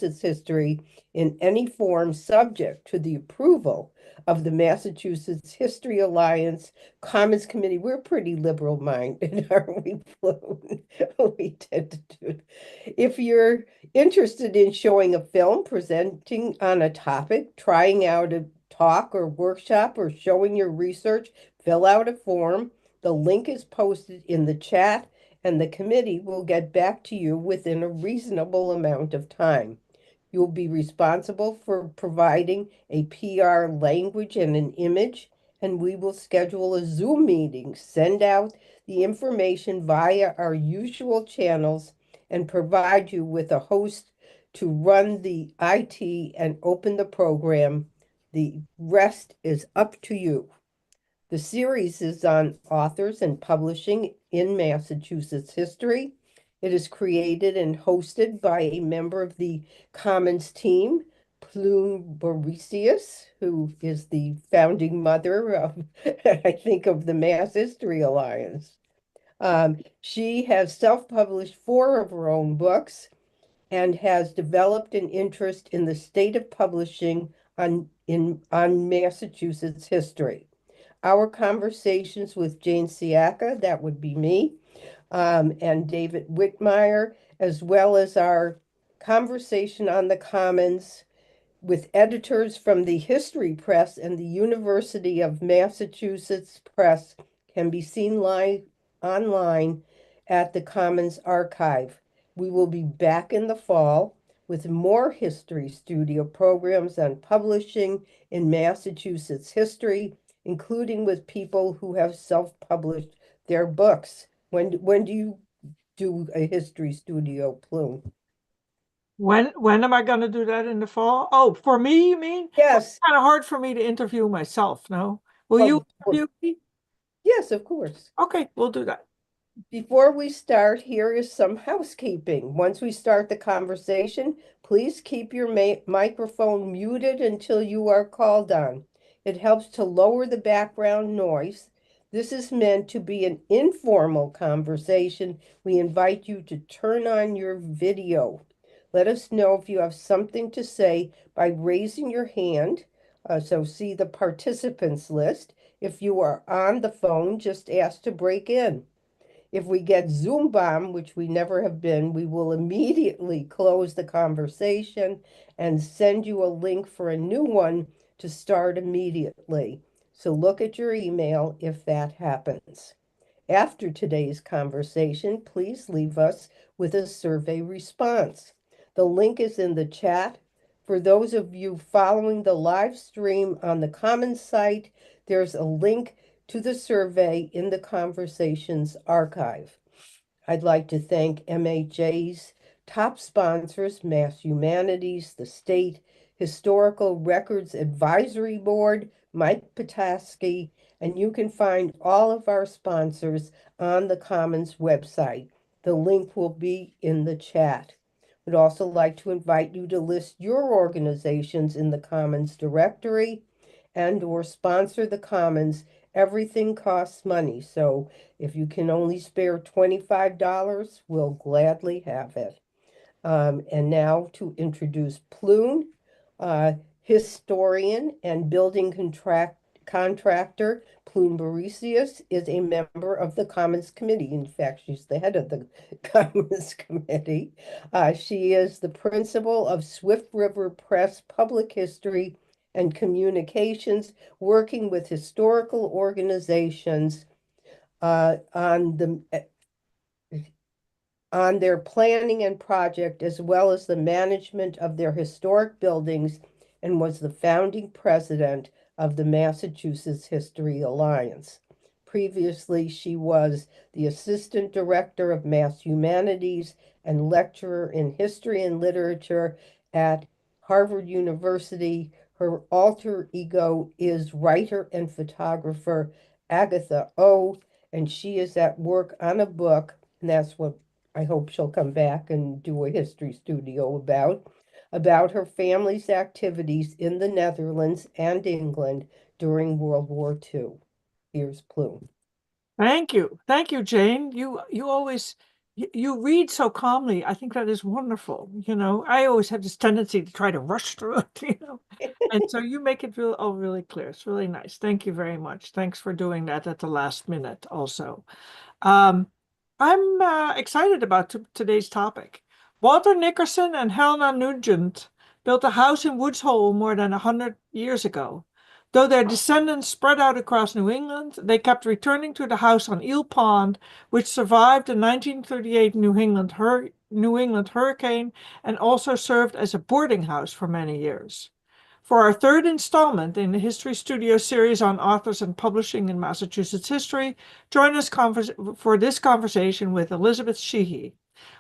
history in any form subject to the approval of the Massachusetts History Alliance Commons Committee. We're pretty liberal-minded, aren't we, Flo? We tend to do. If you're interested in showing a film, presenting on a topic, trying out a talk or workshop, or showing your research, fill out a form. The link is posted in the chat, and the committee will get back to you within a reasonable amount of time. You'll be responsible for providing a PR language and an image, and we will schedule a Zoom meeting, send out the information via our usual channels, and provide you with a host to run the IT and open the program. The rest is up to you. The series is on authors and publishing in Massachusetts history. It is created and hosted by a member of the Commons team, Plume Borisius, who is the founding mother of, I think, of the Mass History Alliance. She has self-published 4 of her own books and has developed an interest in the state of publishing on Massachusetts history. Our conversations with Jane Siaka, that would be me, and David Whitmire, as well as our conversation on the Commons with editors from the History Press and the University of Massachusetts Press, can be seen live online at the Commons Archive. We will be back in the fall with more History Studio programs on publishing in Massachusetts history, including with people who have self-published their books. When do you do a History Studio, Plume? When am I going to do that in the fall? Oh, for me, you mean? Well, it's Yes. kind of hard for me to interview myself, no? Will you Well, interview me? yes, of course. Okay, we'll do that. Before we start, here is some housekeeping. Once we start the conversation, please keep your microphone muted until you are called on. It helps to lower the background noise. This is meant to be an informal conversation. We invite you to turn on your video. Let us know if you have something to say by raising your hand. So see the participants list. If you are on the phone, just ask to break in. If we get Zoom bomb, which we never have been, we will immediately close the conversation and send you a link for a new one to start immediately. So look at your email if that happens. After today's conversation, please leave us with a survey response. The link is in the chat. For those of you following the live stream on the Commons site, there's a link to the survey in the conversations archive. I'd like to thank MHA's top sponsors, Mass Humanities, the State Historical Records Advisory Board, Mike Petoskey, and you can find all of our sponsors on the Commons website. The link will be in the chat. We'd also like to invite you to list your organizations in the Commons directory and or sponsor the Commons. Everything costs money, so if you can only spare $25, we'll gladly have it. And now to introduce Plume, historian and building contractor. Plume Borisius is a member of the Commons Committee. In fact, she's the head of the Commons Committee. She is the principal of Swift River Press Public History and Communications, working with historical organizations on their planning and project, as well as the management of their historic buildings, and was the founding president of the Massachusetts History Alliance. Previously, she was the assistant director of Mass Humanities and lecturer in history and literature at Harvard University. Her alter ego is writer and photographer Agatha O, and she is at work on a book, and that's what I hope she'll come back and do a history studio about her family's activities in the Netherlands and England during World War II. Here's Plume. Thank you. Thank you, Jane. You always you read so calmly. I think that is wonderful. I always have this tendency to try to rush through it, And so you make it really clear. It's really nice. Thank you very much. Thanks for doing that at the last minute also. Um, I'm excited about today's topic. Walter Nickerson and Helena Nugent built a house in Woods Hole more than 100 years ago. Though their descendants spread out across New England, they kept returning to the house on Eel Pond, which survived the 1938 New England hurricane and also served as a boarding house for many years. For our third installment in the History Studio series on authors and publishing in Massachusetts history, join us for this conversation with Elizabeth Sheehy.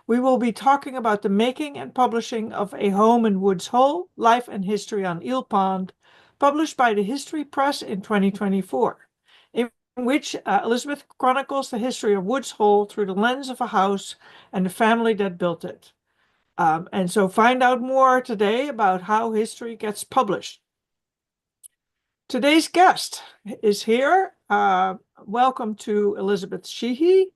We will be talking about the making and publishing of A Home in Woods Hole, Life and History on Eel Pond, published by the History Press in 2024, in which Elizabeth chronicles the history of Woods Hole through the lens of a house and the family that built it. And so find out more today about how history gets published. Today's guest is here. Welcome to Elizabeth Sheehy.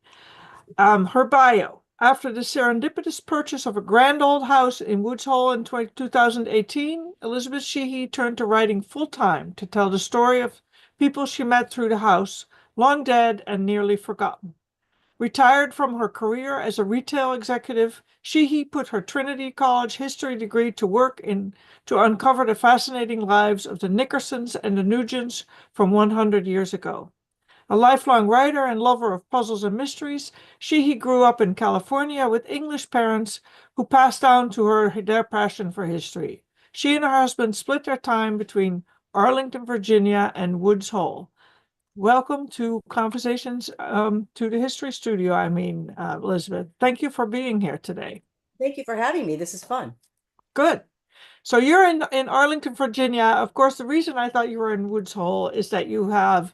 Her bio. After the serendipitous purchase of a grand old house in Woods Hole in 2018, Elizabeth Sheehy turned to writing full-time to tell the story of people she met through the house, long dead and nearly forgotten. Retired from her career as a retail executive, Sheehy put her Trinity College history degree to work to uncover the fascinating lives of the Nickersons and the Nugents from 100 years ago. A lifelong writer and lover of puzzles and mysteries, Sheehy grew up in California with English parents who passed down to her their passion for history. She and her husband split their time between Arlington, Virginia, and Woods Hole. Welcome to Conversations to the History Studio. Elizabeth, thank you for being here today. Thank you for having me. This is fun. Good. So you're in Arlington, Virginia. Of course, the reason I thought you were in Woods Hole is that you have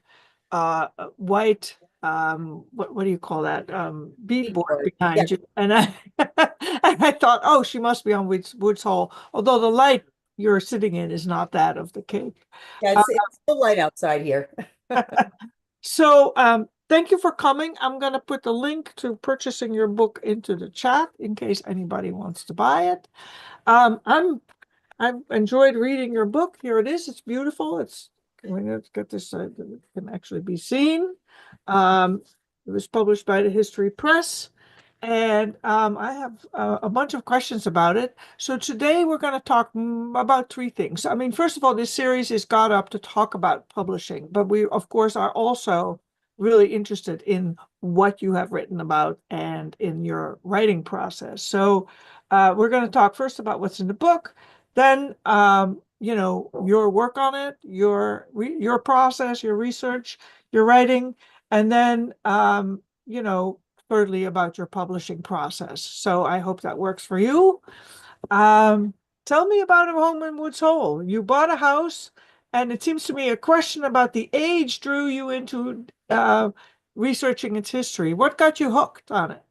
white, what do you call that? Beadboard Yeah, behind you. And I thought, oh, she must be on Woods Hole, although the light you're sitting in is not that of the Cape. yeah, Uh, it's still light outside here. So, thank you for coming. I'm going to put the link to purchasing your book into the chat in case anybody wants to buy it. Um, I'm I've enjoyed reading your book. Here it is. It's beautiful. Let's get this so that it can actually be seen. Um, it was published by the History Press. And I have a bunch of questions about it. So today we're going to talk about three things. I mean, first of all, this series is got up to talk about publishing, but we, of course, are also really interested in what you have written about and in your writing process. So we're going to talk first about what's in the book, then your work on it, your process, your research, your writing, and then thirdly, about your publishing process. So I hope that works for you. Tell me about A Home in Woods Hole. You bought a house, and it seems to me a question about the age drew you into researching its history. What got you hooked on it?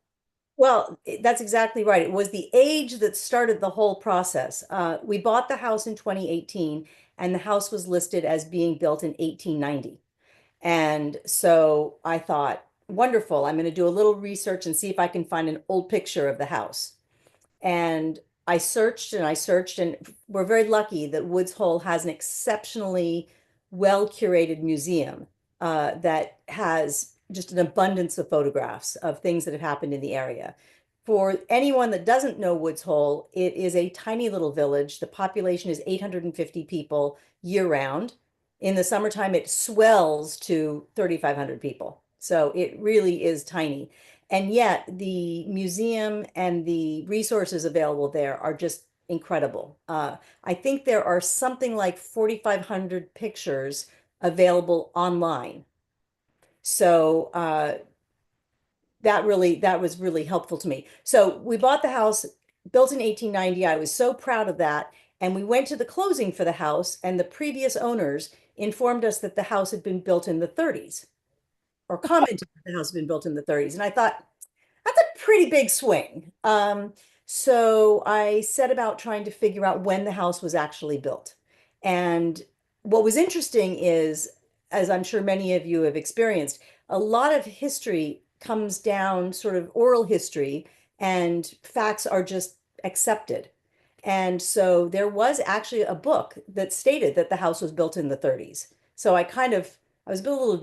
Well, that's exactly right. It was the age that started the whole process. We bought the house in 2018, and the house was listed as being built in 1890. And so I thought, wonderful, I'm going to do a little research and see if I can find an old picture of the house. And I searched and I searched, and we're very lucky that Woods Hole has an exceptionally well curated museum that has just an abundance of photographs of things that have happened in the area. For anyone that doesn't know Woods Hole, it is a tiny little village. The population is 850 people year round. In the summertime, it swells to 3,500 people. So it really is tiny. And yet the museum and the resources available there are just incredible. I think there are something like 4,500 pictures available online. So that was really helpful to me. So we bought the house, built in 1890. I was so proud of that. And we went to the closing for the house, and the previous owners informed us that the house had been built in the 30s, or commented that the house had been built in the 30s. And I thought, that's a pretty big swing. So I set about trying to figure out when the house was actually built. And what was interesting is, as I'm sure many of you have experienced, a lot of history comes down, sort of oral history, and facts are just accepted. And so there was actually a book that stated that the house was built in the 30s. So I was a little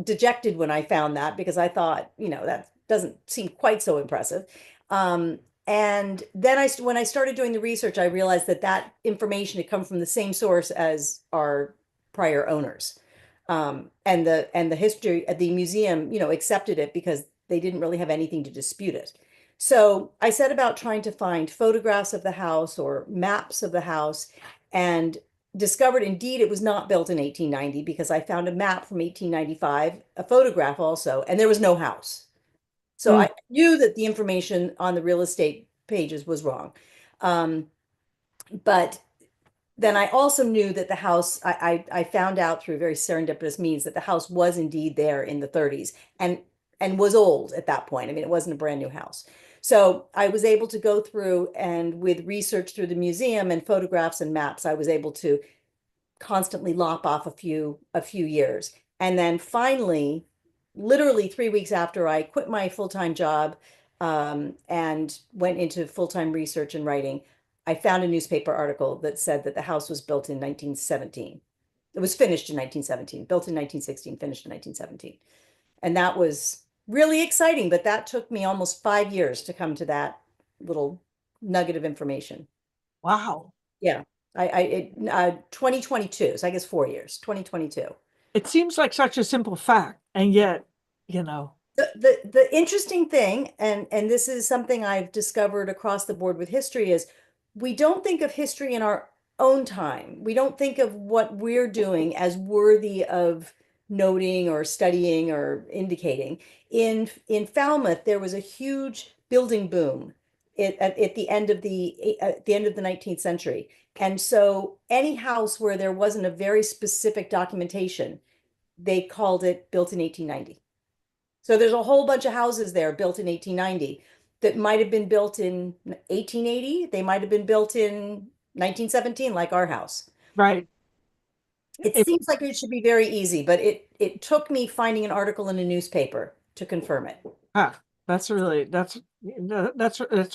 dejected when I found that because I thought, that doesn't seem quite so impressive. Um, and then when I started doing the research, I realized that that information had come from the same source as our prior owners. And the history, the museum, accepted it because they didn't really have anything to dispute it. So I set about trying to find photographs of the house or maps of the house, and discovered indeed it was not built in 1890 because I found a map from 1895, a photograph also, and there was no house. So Mm, I knew that the information on the real estate pages was wrong. Um, but then I also knew that the house, I found out through very serendipitous means that the house was indeed there in the 30s and was old at that point. I mean, it wasn't a brand new house. So I was able to go through, and with research through the museum and photographs and maps, I was able to constantly lop off a few years. And then finally, literally 3 weeks after I quit my full-time job, and went into full-time research and writing, I found a newspaper article that said that the house was built in 1917. It was finished in 1917, built in 1916, finished in 1917. And that was really exciting, but that took me almost 5 years to come to that little nugget of information. wow. Yeah. 2022. So I guess 4 years, 2022. It seems like such a simple fact, and yet, you know, The interesting thing, and this is something I've discovered across the board with history, is we don't think of history in our own time. We don't think of what we're doing as worthy of noting or studying or indicating. In Falmouth, there was a huge building boom at the end of the 19th century. And so any house where there wasn't a very specific documentation, they called it built in 1890. So there's a whole bunch of houses there built in 1890 that might have been built in 1880. They might have been built in 1917, like our house. right. It It, seems like it should be very easy, but it took me finding an article in a newspaper to confirm it. ah, that's really that's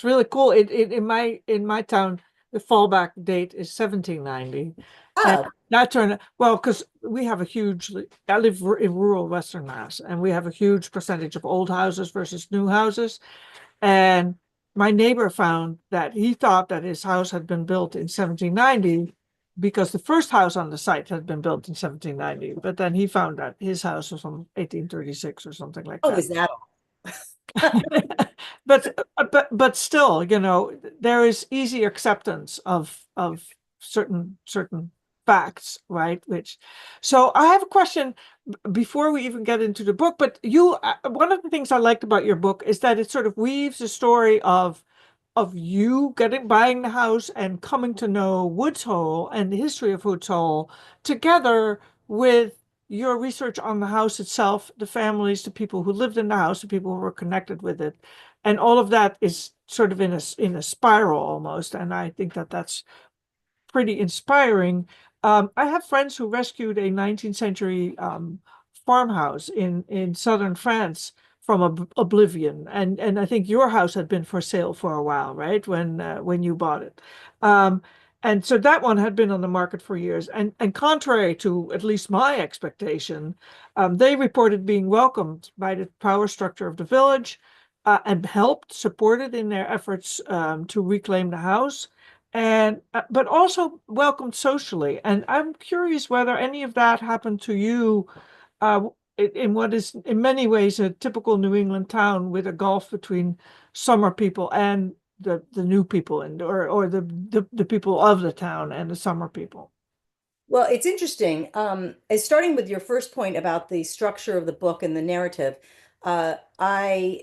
really cool. It in my town, the fallback date is 1790, and Oh, that turned well because we have a huge. I live in rural Western Mass, and we have a huge percentage of old houses versus new houses. And my neighbor found that he thought that his house had been built in 1790 because the first house on the site had been built in 1790. But then he found that his house was from 1836 or something like oh, that. is that all? But still, there is easy acceptance of certain facts, right? Which, so I have a question before we even get into the book. But one of the things I liked about your book is that it sort of weaves the story of you buying the house and coming to know Woods Hole and the history of Woods Hole together with your research on the house itself, the families, the people who lived in the house, the people who were connected with it, and all of that is sort of in a spiral almost. And I think that that's pretty inspiring. I have friends who rescued a 19th century farmhouse in southern France from oblivion, and I think your house had been for sale for a while, right? When you bought it, um, and so that one had been on the market for years. And contrary to at least my expectation, they reported being welcomed by the power structure of the village, and helped supported in their efforts to reclaim the house and but also welcomed socially. And I'm curious whether any of that happened to you uh, in what is in many ways a typical New England town with a gulf between summer people and the new people and or the people of the town and the summer people. Well, it's interesting. As starting with your first point about the structure of the book and the narrative, I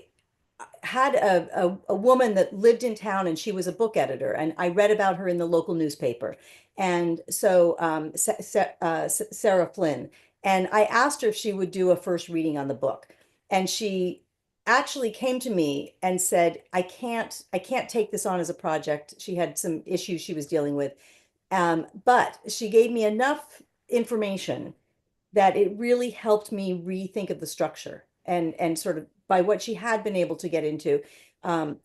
had a woman that lived in town, and she was a book editor, and I read about her in the local newspaper. And so Sarah Flynn, and I asked her if she would do a first reading on the book. And she actually came to me and said, I can't take this on as a project. She had some issues she was dealing with. But she gave me enough information that it really helped me rethink of the structure, and sort of by what she had been able to get into.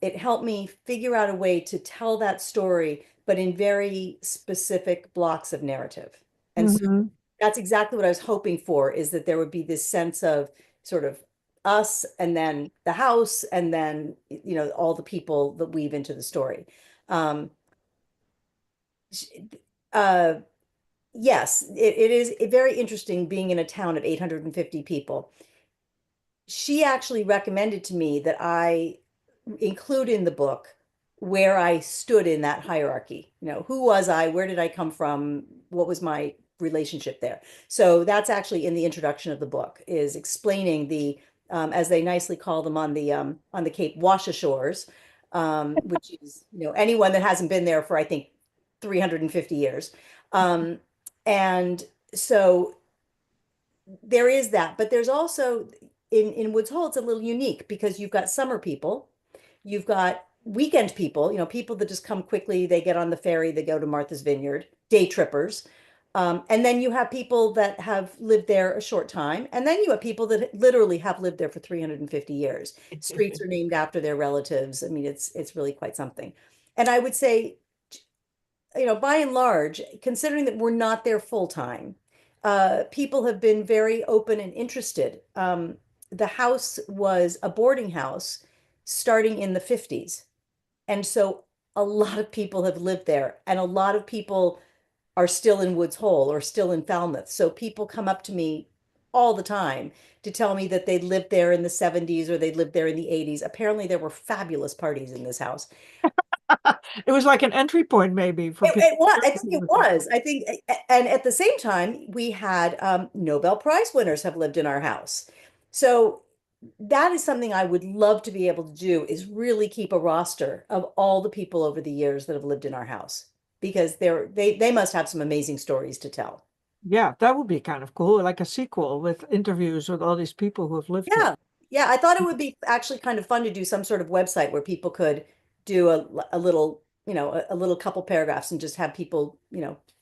it helped me figure out a way to tell that story, but in very specific blocks of narrative. And so Hmm. that's exactly what I was hoping for, is that there would be this sense of sort of us and then the house and then, all the people that weave into the story. Um, uh, yes, it is very interesting being in a town of 850 people. She actually recommended to me that I include in the book where I stood in that hierarchy. Who was I? Where did I come from? What was my relationship there? So that's actually in the introduction of the book, is explaining the, as they nicely call them on the Cape, Washashores, which is, anyone that hasn't been there for, I think, 350 years. Um, and so there is that, but there's also in Woods Hole, it's a little unique because you've got summer people, you've got weekend people, people that just come quickly, they get on the ferry, they go to Martha's Vineyard, day trippers. And then you have people that have lived there a short time, and then you have people that literally have lived there for 350 years. Streets are named after their relatives. I mean, it's really quite something. And I would say, by and large, considering that we're not there full time, people have been very open and interested. The house was a boarding house starting in the 50s. And so a lot of people have lived there, and a lot of people are still in Woods Hole or still in Falmouth. So people come up to me all the time to tell me that they lived there in the 70s or they lived there in the 80s. Apparently, there were fabulous parties in this house. It was like an entry point maybe for people. It was, I think it was. I think, and at the same time, we had Nobel Prize winners have lived in our house. So that is something I would love to be able to do, is really keep a roster of all the people over the years that have lived in our house, because they must have some amazing stories to tell. Yeah, that would be kind of cool, like a sequel with interviews with all these people who have lived here. Yeah. Yeah, I thought it would be actually kind of fun to do some sort of website where people could do a little, a little couple paragraphs and just have people,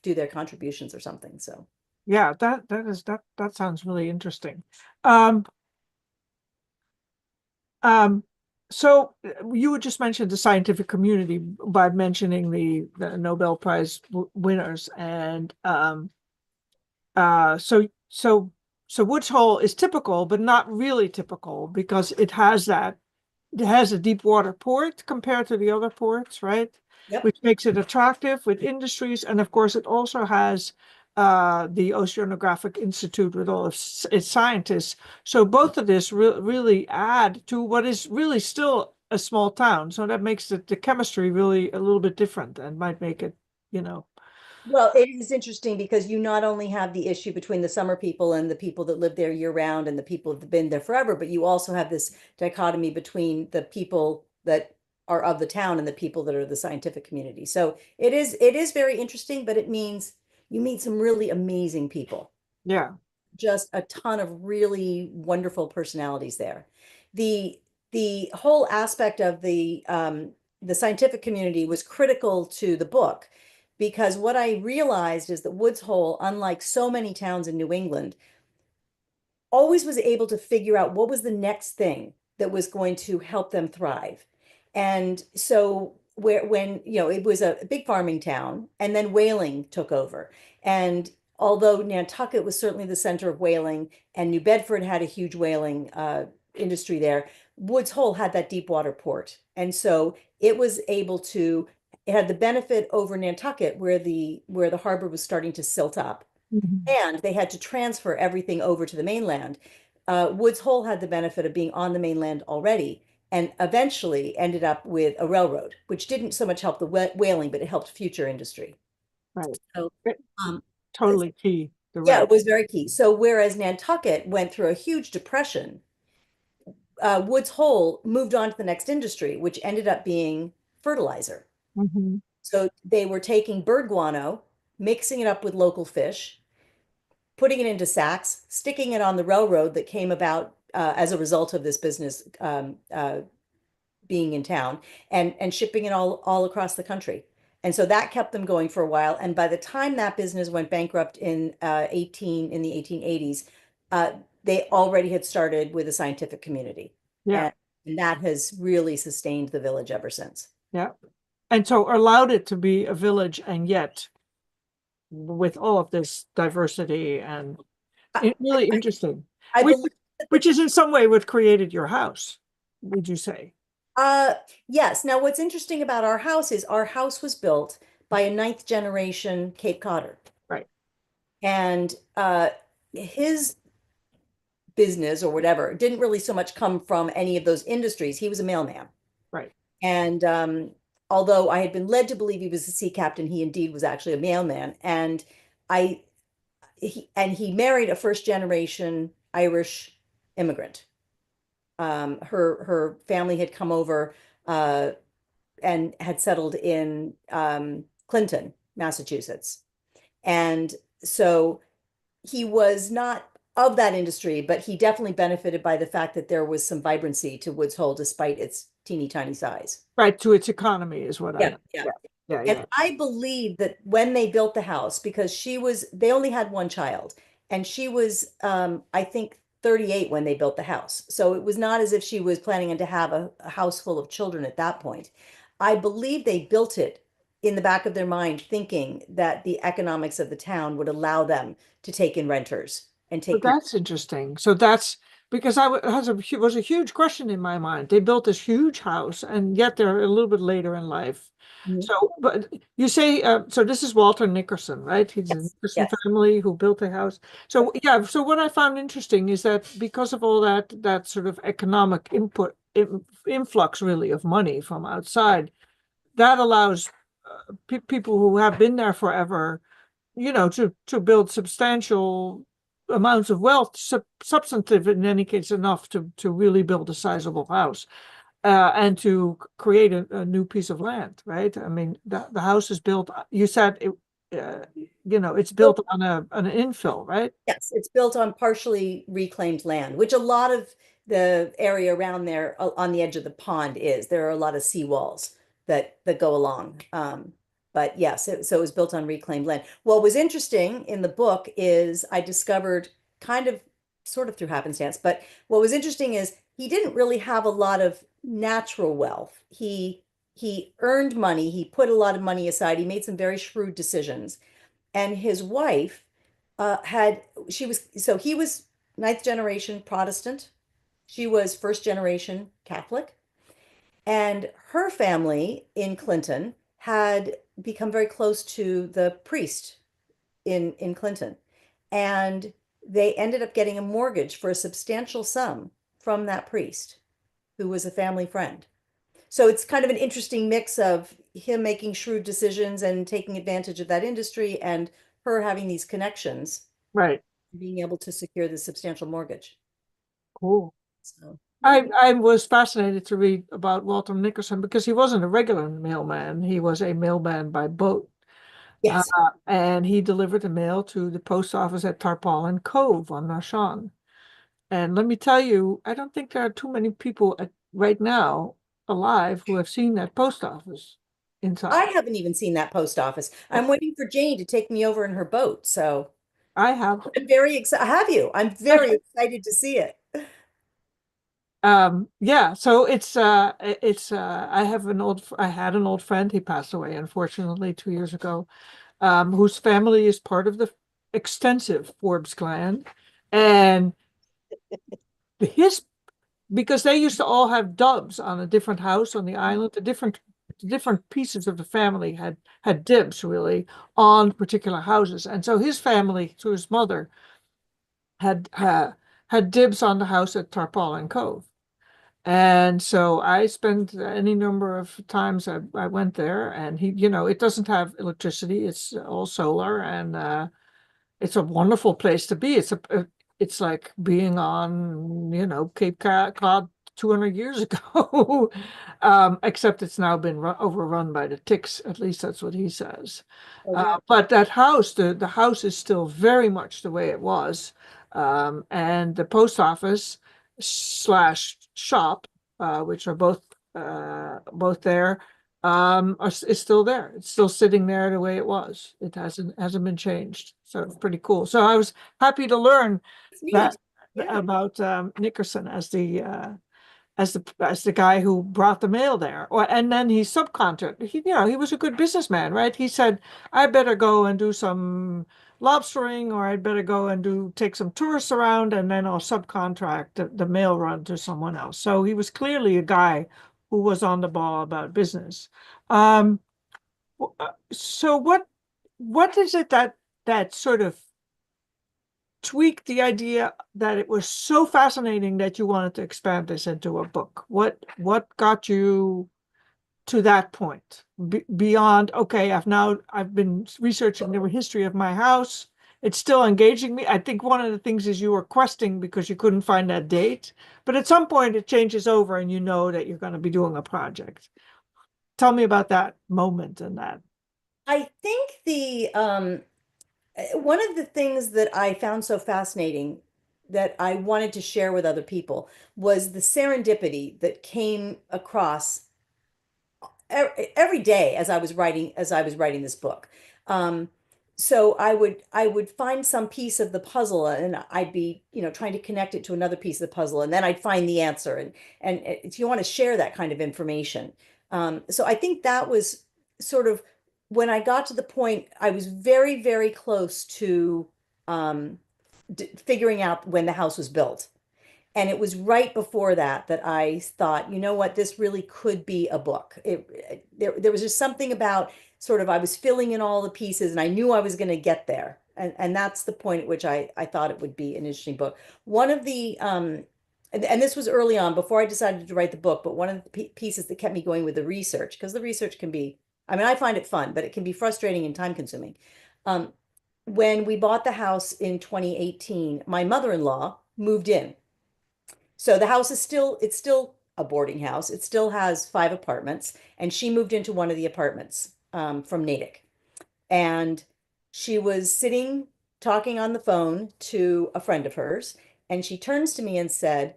do their contributions or something. So. Yeah, that sounds really interesting. Um, um, so you would just mentioned the scientific community by mentioning the Nobel Prize winners, and so Woods Hole is typical, but not really typical because it has a deep water port compared to the other ports, right? Yep. Which makes it attractive with industries. And of course, it also has the Oceanographic Institute with all of its scientists. So both of this really add to what is really still a small town. So that makes the chemistry really a little bit different and might make it, you know, Well, it is interesting because you not only have the issue between the summer people and the people that live there year round and the people that have been there forever, but you also have this dichotomy between the people that are of the town and the people that are the scientific community. So it is very interesting, but it means you meet some really amazing people, yeah. just a ton of really wonderful personalities there. The the whole aspect of the scientific community was critical to the book, because what I realized is that Woods Hole, unlike so many towns in New England, always was able to figure out what was the next thing that was going to help them thrive. And so when it was a big farming town, and then whaling took over. And although Nantucket was certainly the center of whaling, and New Bedford had a huge whaling industry there, Woods Hole had that deep water port. And so it had the benefit over Nantucket, where the harbor was starting to silt up, Mhm. and they had to transfer everything over to the mainland. Woods Hole had the benefit of being on the mainland already, and eventually ended up with a railroad, which didn't so much help the whaling, but it helped future industry. Right. So, It- um, Totally key, the yeah, rail. it was very key. So, whereas Nantucket went through a huge depression, Woods Hole moved on to the next industry, which ended up being fertilizer. Mhm. So, they were taking bird guano, mixing it up with local fish, putting it into sacks, sticking it on the railroad that came about as a result of this business being in town, and shipping it all across the country. And so that kept them going for a while. And by the time that business went bankrupt in the 1880s, uh, they already had started with a scientific community. Yeah. And And that has really sustained the village ever since. Yeah. And so allowed it to be a village, and yet with all of this diversity, and I, really interesting, I which believe that which is in some way what created your house, would you say? uh yes. Now what's interesting about our house is our house was built by a ninth generation Cape Codder. Right, And his business or whatever didn't really so much come from any of those industries. He was a mailman. right. And although I had been led to believe he was a sea captain, he indeed was actually a mailman. And I he married a first generation Irish immigrant. Her family had come over and had settled in Clinton, Massachusetts. And so he was not of that industry, but he definitely benefited by the fact that there was some vibrancy to Woods Hole despite its teeny tiny size. Right, to its economy is what Yeah, I, yeah. yeah, yeah, And yeah. I believe that when they built the house, because they only had one child, and she was, I think, 38 when they built the house. So it was not as if she was planning to have a house full of children at that point. I believe they built it in the back of their mind, thinking that the economics of the town would allow them to take in renters and But take people. that's interesting. So that's because was a huge question in my mind. They built this huge house, and yet they're a little bit later in life. Mhm. So, but you say, so this is Walter Nickerson, right? He's a Yes, Nickerson yes. family who built the house. So yeah, so what I found interesting is that because of all that sort of economic influx really of money from outside, that allows people who have been there forever, to build substantial amounts of wealth, substantive in any case enough to really build a sizable house, and to create a new piece of land, right? I mean, the house is built, you said it's built on an infill, right? Yes, it's built on partially reclaimed land, which a lot of the area around there on the edge of the pond is. There are a lot of seawalls that go along. But yes, so it was built on reclaimed land. What was interesting in the book is I discovered kind of sort of through happenstance, but what was interesting is he didn't really have a lot of natural wealth. He earned money, he put a lot of money aside, he made some very shrewd decisions. And his wife had she was so he was ninth generation Protestant. She was first generation Catholic. And her family in Clinton had become very close to the priest in Clinton. And they ended up getting a mortgage for a substantial sum from that priest, who was a family friend. So it's kind of an interesting mix of him making shrewd decisions and taking advantage of that industry and her having these connections, Right. being able to secure the substantial mortgage. Cool. So, I was fascinated to read about Walter Nickerson because he wasn't a regular mailman. He was a mailman by boat. Uh, yes, and he delivered the mail to the post office at Tarpaulin Cove on Marchand. And let me tell you, I don't think there are too many people right now alive who have seen that post office I inside. haven't even seen that post office. I'm waiting for Jane to take me over in her boat. So I have. I'm very excited. Have you? I'm very excited to see it. Yeah, so I had an old friend. He passed away unfortunately 2 years ago, whose family is part of the extensive Forbes clan, and his because they used to all have dubs on a different house on the island. The different pieces of the family had dibs really on particular houses, and so his family, through his mother, had had dibs on the house at Tarpaulin Cove. And so I spent any number of times I went there, and it doesn't have electricity; it's all solar, and it's a wonderful place to be. It's like being on, Cape Cod 200 years ago, except it's now been overrun by the ticks. At least that's what he says. Oh, really? But that house, the house is still very much the way it was, and the post office slash shop, which are both there, is still there. It's still sitting there the way it was. It hasn't been changed. So it's pretty cool. So I was happy to learn It's that neat. Yeah. about Nickerson as the guy who brought the mail there. Or and then he subcontracted. He was a good businessman, right? He said, I better go and do some lobstering, or I'd better go and do take some tourists around, and then I'll subcontract the mail run to someone else. So he was clearly a guy who was on the ball about business. Um, so what is it that sort of tweaked the idea that it was so fascinating that you wanted to expand this into a book? What got you to that point beyond, okay, I've been researching the history of my house. It's still engaging me. I think one of the things is you were questing because you couldn't find that date, but at some point it changes over and you know that you're going to be doing a project. Tell me about that moment and that. I think the one of the things that I found so fascinating that I wanted to share with other people was the serendipity that came across every day as I was writing this book. Um, so I would find some piece of the puzzle and I'd be, trying to connect it to another piece of the puzzle, and then I'd find the answer, and if you want to share that kind of information. So I think that was sort of when I got to the point, I was very, very close to um, figuring out when the house was built. And it was right before that that I thought, you know what, this really could be a book. There was just something about sort of I was filling in all the pieces and I knew I was going to get there. And that's the point at which I thought it would be an interesting book. One of the, and this was early on before I decided to write the book, but one of the pieces that kept me going with the research, because the research can be, I mean, I find it fun, but it can be frustrating and time consuming. Um, when we bought the house in 2018, my mother-in-law moved in. So the house is it's still a boarding house. It still has 5 apartments, and she moved into one of the apartments from Natick. And she was sitting talking on the phone to a friend of hers, and she turns to me and said,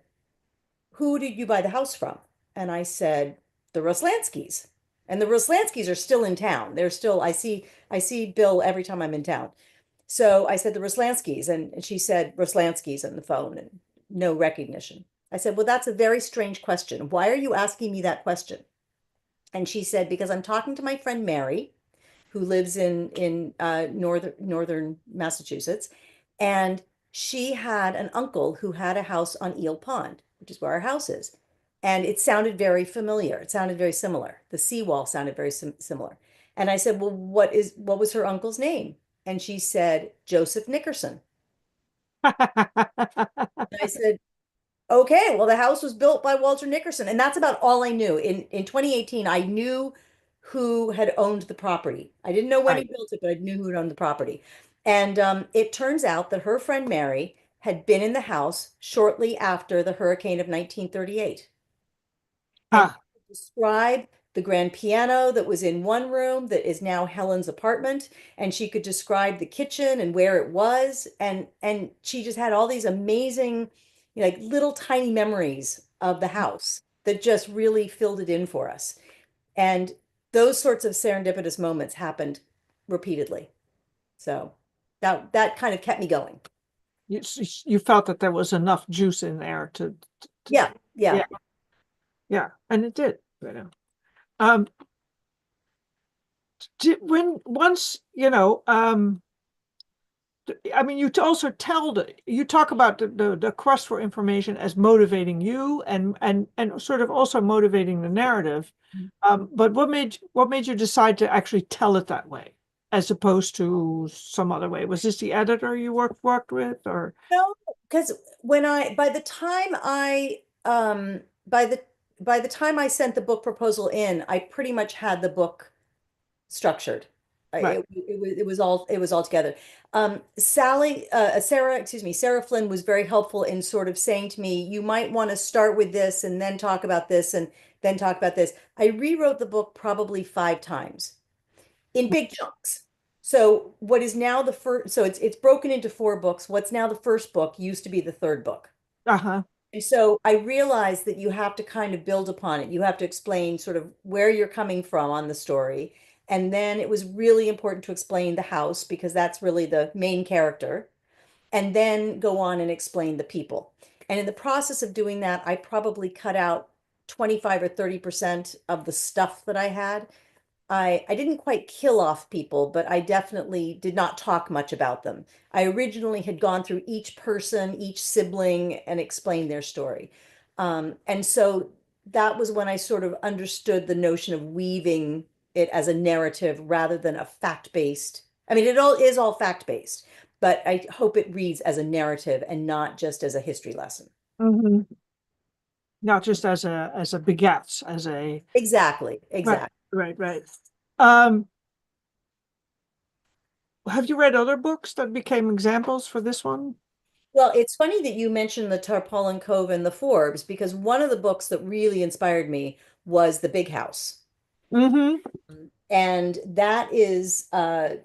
"Who did you buy the house from?" And I said, "The Ruslanskis." And the Ruslanskis are still in town. They're still, I see Bill every time I'm in town. So I said the Ruslanskis, and she said Ruslanskis on the phone and no recognition. I said, well, that's a very strange question. Why are you asking me that question? And she said, because I'm talking to my friend Mary, who lives in northern Massachusetts, and she had an uncle who had a house on Eel Pond, which is where our house is. And it sounded very familiar. It sounded very similar. The seawall sounded very similar. And I said, well, what was her uncle's name? And she said, Joseph Nickerson. And I said, okay, well, the house was built by Walter Nickerson, and that's about all I knew. In 2018, I knew who had owned the property. I didn't know when he Right. built it, but I knew who had owned the property. And it turns out that her friend Mary had been in the house shortly after the hurricane of 1938. And Ah, describe the grand piano that was in one room that is now Helen's apartment, and she could describe the kitchen and where it was, and she just had all these amazing, like little tiny memories of the house that just really filled it in for us. And those sorts of serendipitous moments happened repeatedly. So that kind of kept me going. you felt that there was enough juice in there to Yeah, yeah. yeah, yeah, and it did. Um, when once I mean, you talk about the quest for information as motivating you and sort of also motivating the narrative. But what made you decide to actually tell it that way as opposed to some other way? Was this the editor you worked with, or No, because by the time by the time I sent the book proposal in, I pretty much had the book structured. right? It was all together. Sarah Flynn was very helpful in sort of saying to me, you might want to start with this and then talk about this and then talk about this. I rewrote the book probably 5 times in big chunks. So what is now the first, so it's broken into 4 books. What's now the first book used to be the third book. Uh-huh. And so I realized that you have to kind of build upon it. You have to explain sort of where you're coming from on the story. And then it was really important to explain the house because that's really the main character. And then go on and explain the people. And in the process of doing that, I probably cut out 25 or 30% of the stuff that I had. I didn't quite kill off people, but I definitely did not talk much about them. I originally had gone through each person, each sibling, and explained their story. And so that was when I sort of understood the notion of weaving it as a narrative rather than a fact-based. I mean, it all is all fact-based, but I hope it reads as a narrative and not just as a history lesson. Hmm. Not just as a big guess, as a Exactly, right, exactly. right, right. Um, have you read other books that became examples for this one? Well, it's funny that you mentioned the Tarpaulin Cove and the Forbes because one of the books that really inspired me was The Big House. Hmm. And that is I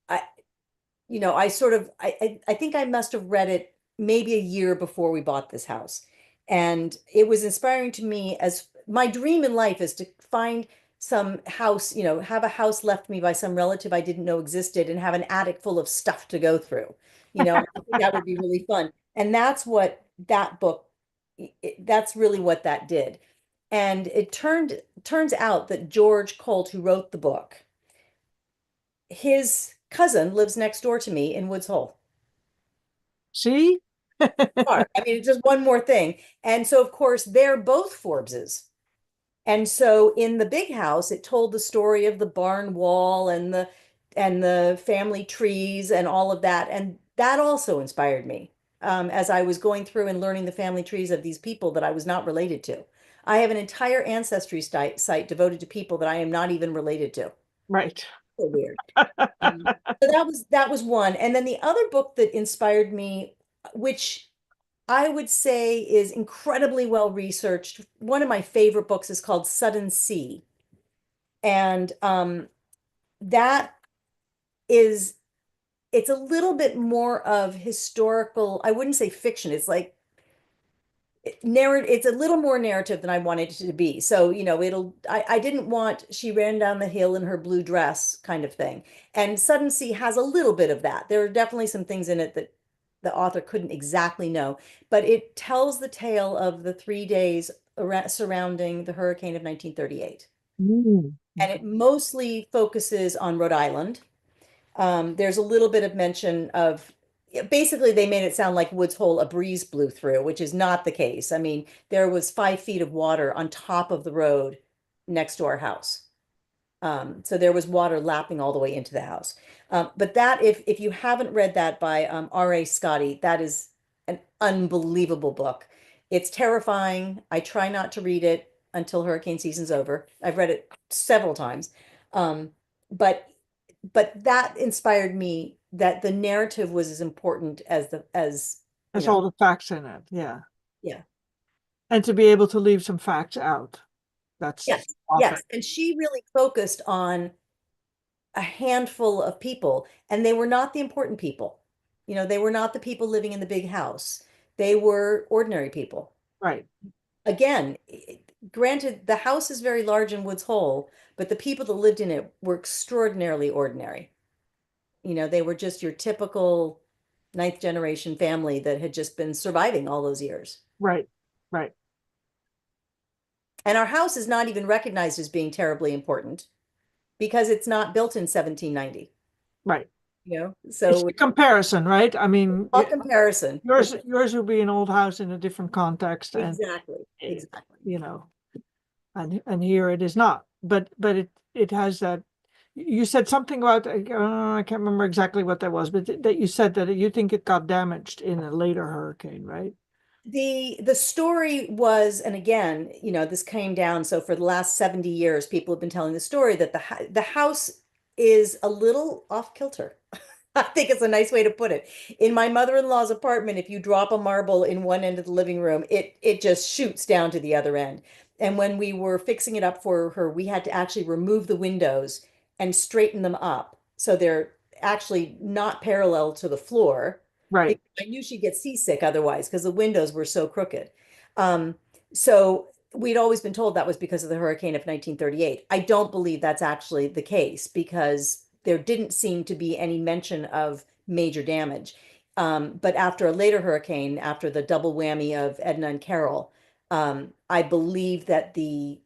I sort of I think I must have read it maybe a year before we bought this house. And it was inspiring to me as my dream in life is to find some house, have a house left me by some relative I didn't know existed and have an attic full of stuff to go through. I think that would be really fun. And that's what that book, that's really what that did. And it turns out that George Colt, who wrote the book, his cousin lives next door to me in Woods Hole. See? I mean, it's just one more thing. And so, of course, they're both Forbeses. And so in the big house, it told the story of the barn wall and the family trees and all of that. And that also inspired me as I was going through and learning the family trees of these people that I was not related to. I have an entire ancestry site devoted to people that I am not even related to. Right. So weird. So that was one. And then the other book that inspired me, which I would say is incredibly well researched. One of my favorite books is called Sudden Sea. And that is it's a little bit more of historical, I wouldn't say fiction. It's like narrative, it's a little more narrative than I wanted it to be. So, I didn't want she ran down the hill in her blue dress kind of thing. And Sudden Sea has a little bit of that. There are definitely some things in it that the author couldn't exactly know, but it tells the tale of the 3 days surrounding the hurricane of 1938. Mm. And it mostly focuses on Rhode Island. There's a little bit of mention of basically they made it sound like Woods Hole a breeze blew through, which is not the case. I mean, there was 5 feet of water on top of the road next to our house. So there was water lapping all the way into the house. But that, if you haven't read that by R.A. Scotty, that is an unbelievable book. It's terrifying. I try not to read it until hurricane season's over. I've read it several times. Um, but but that inspired me that the narrative was as important as That's all the facts in it. Yeah. yeah. And to be able to leave some facts out. That's Yes, often yes. And she really focused on a handful of people, and they were not the important people. They were not the people living in the big house. They were ordinary people. right. Again, granted, the house is very large in Woods Hole, but the people that lived in it were extraordinarily ordinary. They were just your typical ninth generation family that had just been surviving all those years. Right. Right. And our house is not even recognized as being terribly important because it's not built in 1790, Right. It's so the comparison, right? I mean, all comparison. yours would be an old house in a different context, and Exactly, it, exactly. you know, and here it is not. But it has that. You said something about I can't remember exactly what that was, but that you said that you think it got damaged in a later hurricane, right? The story was, and again, this came down. So for the last 70 years, people have been telling the story that the house is a little off kilter. I think it's a nice way to put it. In my mother-in-law's apartment, if you drop a marble in one end of the living room, it just shoots down to the other end. And when we were fixing it up for her, we had to actually remove the windows and straighten them up so they're actually not parallel to the floor Right. because I knew she'd get seasick otherwise because the windows were so crooked. Um, so we'd always been told that was because of the hurricane of 1938. I don't believe that's actually the case because there didn't seem to be any mention of major damage. But after a later hurricane, after the double whammy of Edna and Carol, I believe that the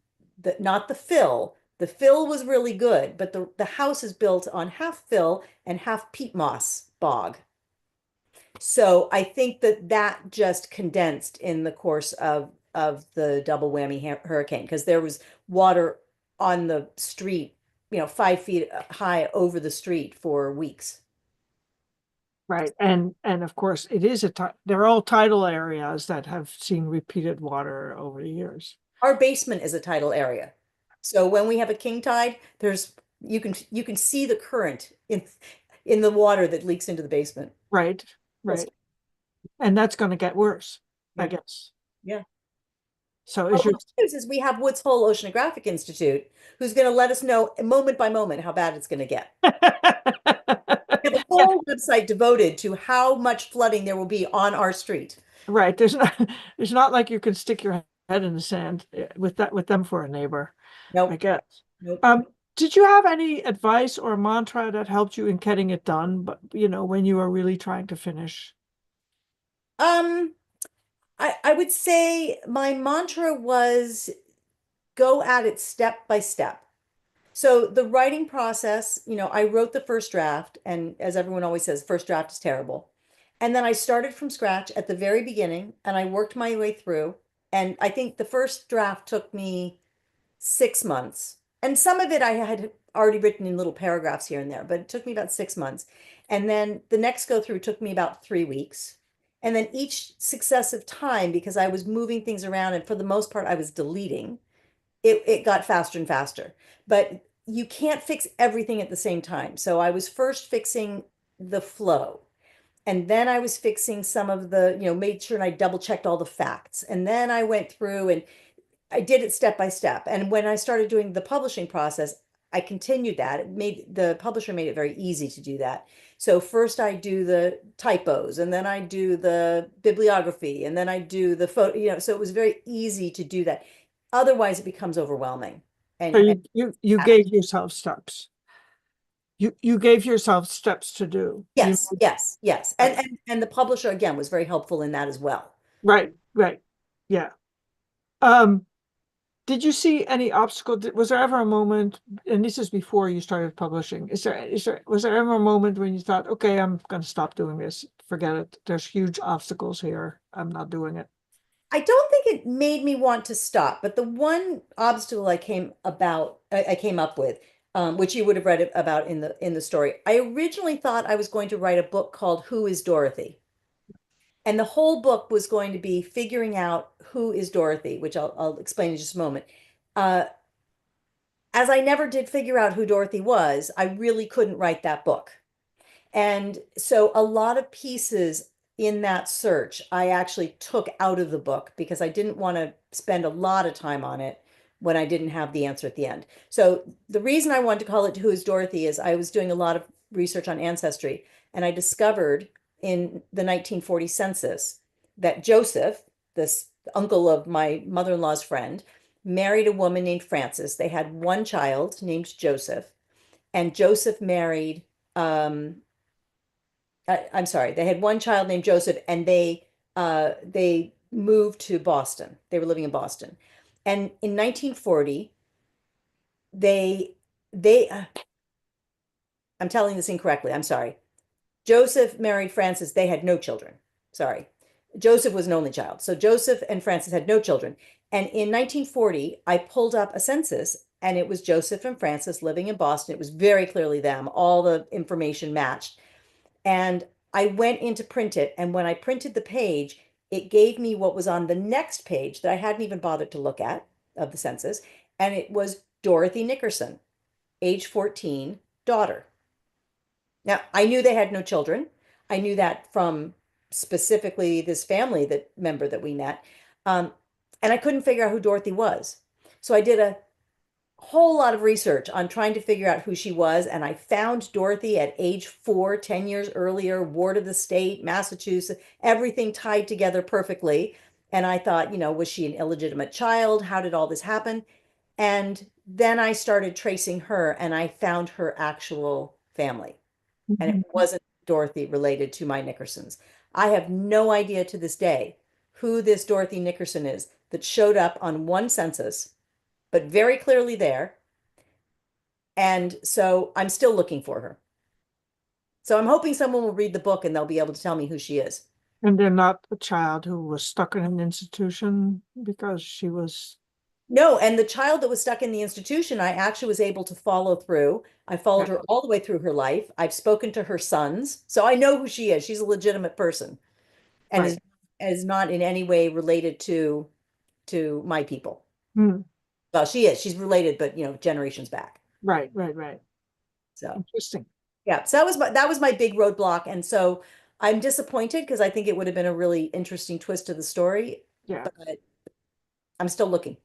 not the fill was really good, but the house is built on half fill and half peat moss bog. So I think that that just condensed in the course of the double whammy hurricane because there was water on the street, 5 feet high over the street for weeks. Right. And of course it is they're all tidal areas that have seen repeated water over the years. Our basement is a tidal area. So when we have a king tide, there's you can see the current in the water that leaks into the basement. Right. Yes. Right. And that's going to get worse, I Yeah. guess. Yeah. So Well, is your the good news is we have Woods Hole Oceanographic Institute, who's going to let us know moment by moment how bad it's going to get. We have a Yeah, whole website devoted to how much flooding there will be on our street. right. There's not it's not like you can stick your head in the sand with them for a neighbor, I Nope. guess. Nope. Um, did you have any advice or mantra that helped you in getting it done, but when you were really trying to finish? Um, I would say my mantra was go at it step by step. So the writing process, I wrote the first draft, and as everyone always says, first draft is terrible. And then I started from scratch at the very beginning, and I worked my way through. And I think the first draft took me 6 months. And some of it I had already written in little paragraphs here and there, but it took me about 6 months. And then the next go through took me about 3 weeks. And then each successive time, because I was moving things around, and for the most part, I was deleting, it got faster and faster. But you can't fix everything at the same time. So I was first fixing the flow. And then I was fixing some of the, made sure I double checked all the facts. And then I went through and I did it step by step. And when I started doing the publishing process, I continued that. The publisher made it very easy to do that. So first I do the typos, and then I do the bibliography, and then I do the photo, so it was very easy to do that. Otherwise it becomes overwhelming. So And you gave yourself steps. You gave yourself steps to do. yes, yes, yes. Right, And the publisher again was very helpful in that as well. right, right. Yeah. Um, did you see any obstacle? Was there ever a moment, and this is before you started publishing, was there ever a moment when you thought, okay, I'm going to stop doing this, forget it, there's huge obstacles here, I'm not doing it? I don't think it made me want to stop, but the one obstacle I came up with, which you would have read about in the story. I originally thought I was going to write a book called Who is Dorothy? And the whole book was going to be figuring out who is Dorothy, which I'll explain in just a moment. Uh, as I never did figure out who Dorothy was, I really couldn't write that book. And so a lot of pieces in that search I actually took out of the book because I didn't want to spend a lot of time on it when I didn't have the answer at the end. So the reason I wanted to call it Who is Dorothy is I was doing a lot of research on ancestry, and I discovered in the 1940 census that Joseph, this uncle of my mother-in-law's friend, married a woman named Frances. They had one child named Joseph, and Joseph married I'm sorry, they had one child named Joseph, and they moved to Boston. They were living in Boston. And in 1940, they they I'm telling this incorrectly. I'm sorry. Joseph married Frances. They had no children. Sorry. Joseph was an only child. So Joseph and Frances had no children. And in 1940, I pulled up a census, and it was Joseph and Frances living in Boston. It was very clearly them. All the information matched. And I went in to print it. And when I printed the page, it gave me what was on the next page that I hadn't even bothered to look at of the census. And it was Dorothy Nickerson, age 14, daughter. Now, I knew they had no children. I knew that from specifically this family member that we met. Um, and I couldn't figure out who Dorothy was. So I did a whole lot of research on trying to figure out who she was, and I found Dorothy at age 4, 10 years earlier, ward of the state, Massachusetts, everything tied together perfectly. And I thought, was she an illegitimate child? How did all this happen? And then I started tracing her, and I found her actual family. And it Mhm. wasn't Dorothy related to my Nickersons. I have no idea to this day who this Dorothy Nickerson is. that showed up on one census, but very clearly there. And so I'm still looking for her. So I'm hoping someone will read the book and they'll be able to tell me who she is. And they're not a child who was stuck in an institution because she was. No, and the child that was stuck in the institution, I actually was able to follow through. I Yeah, followed her all the way through her life. I've spoken to her sons, so I know who she is. She's a legitimate person and right. is not in any way related to my people. Hmm. Well, she is. She's related, but generations back. Right, right, right. So Interesting. yeah, so that was my big roadblock, and so I'm disappointed because I think it would have been a really interesting twist to the story, Yeah. but I'm still looking.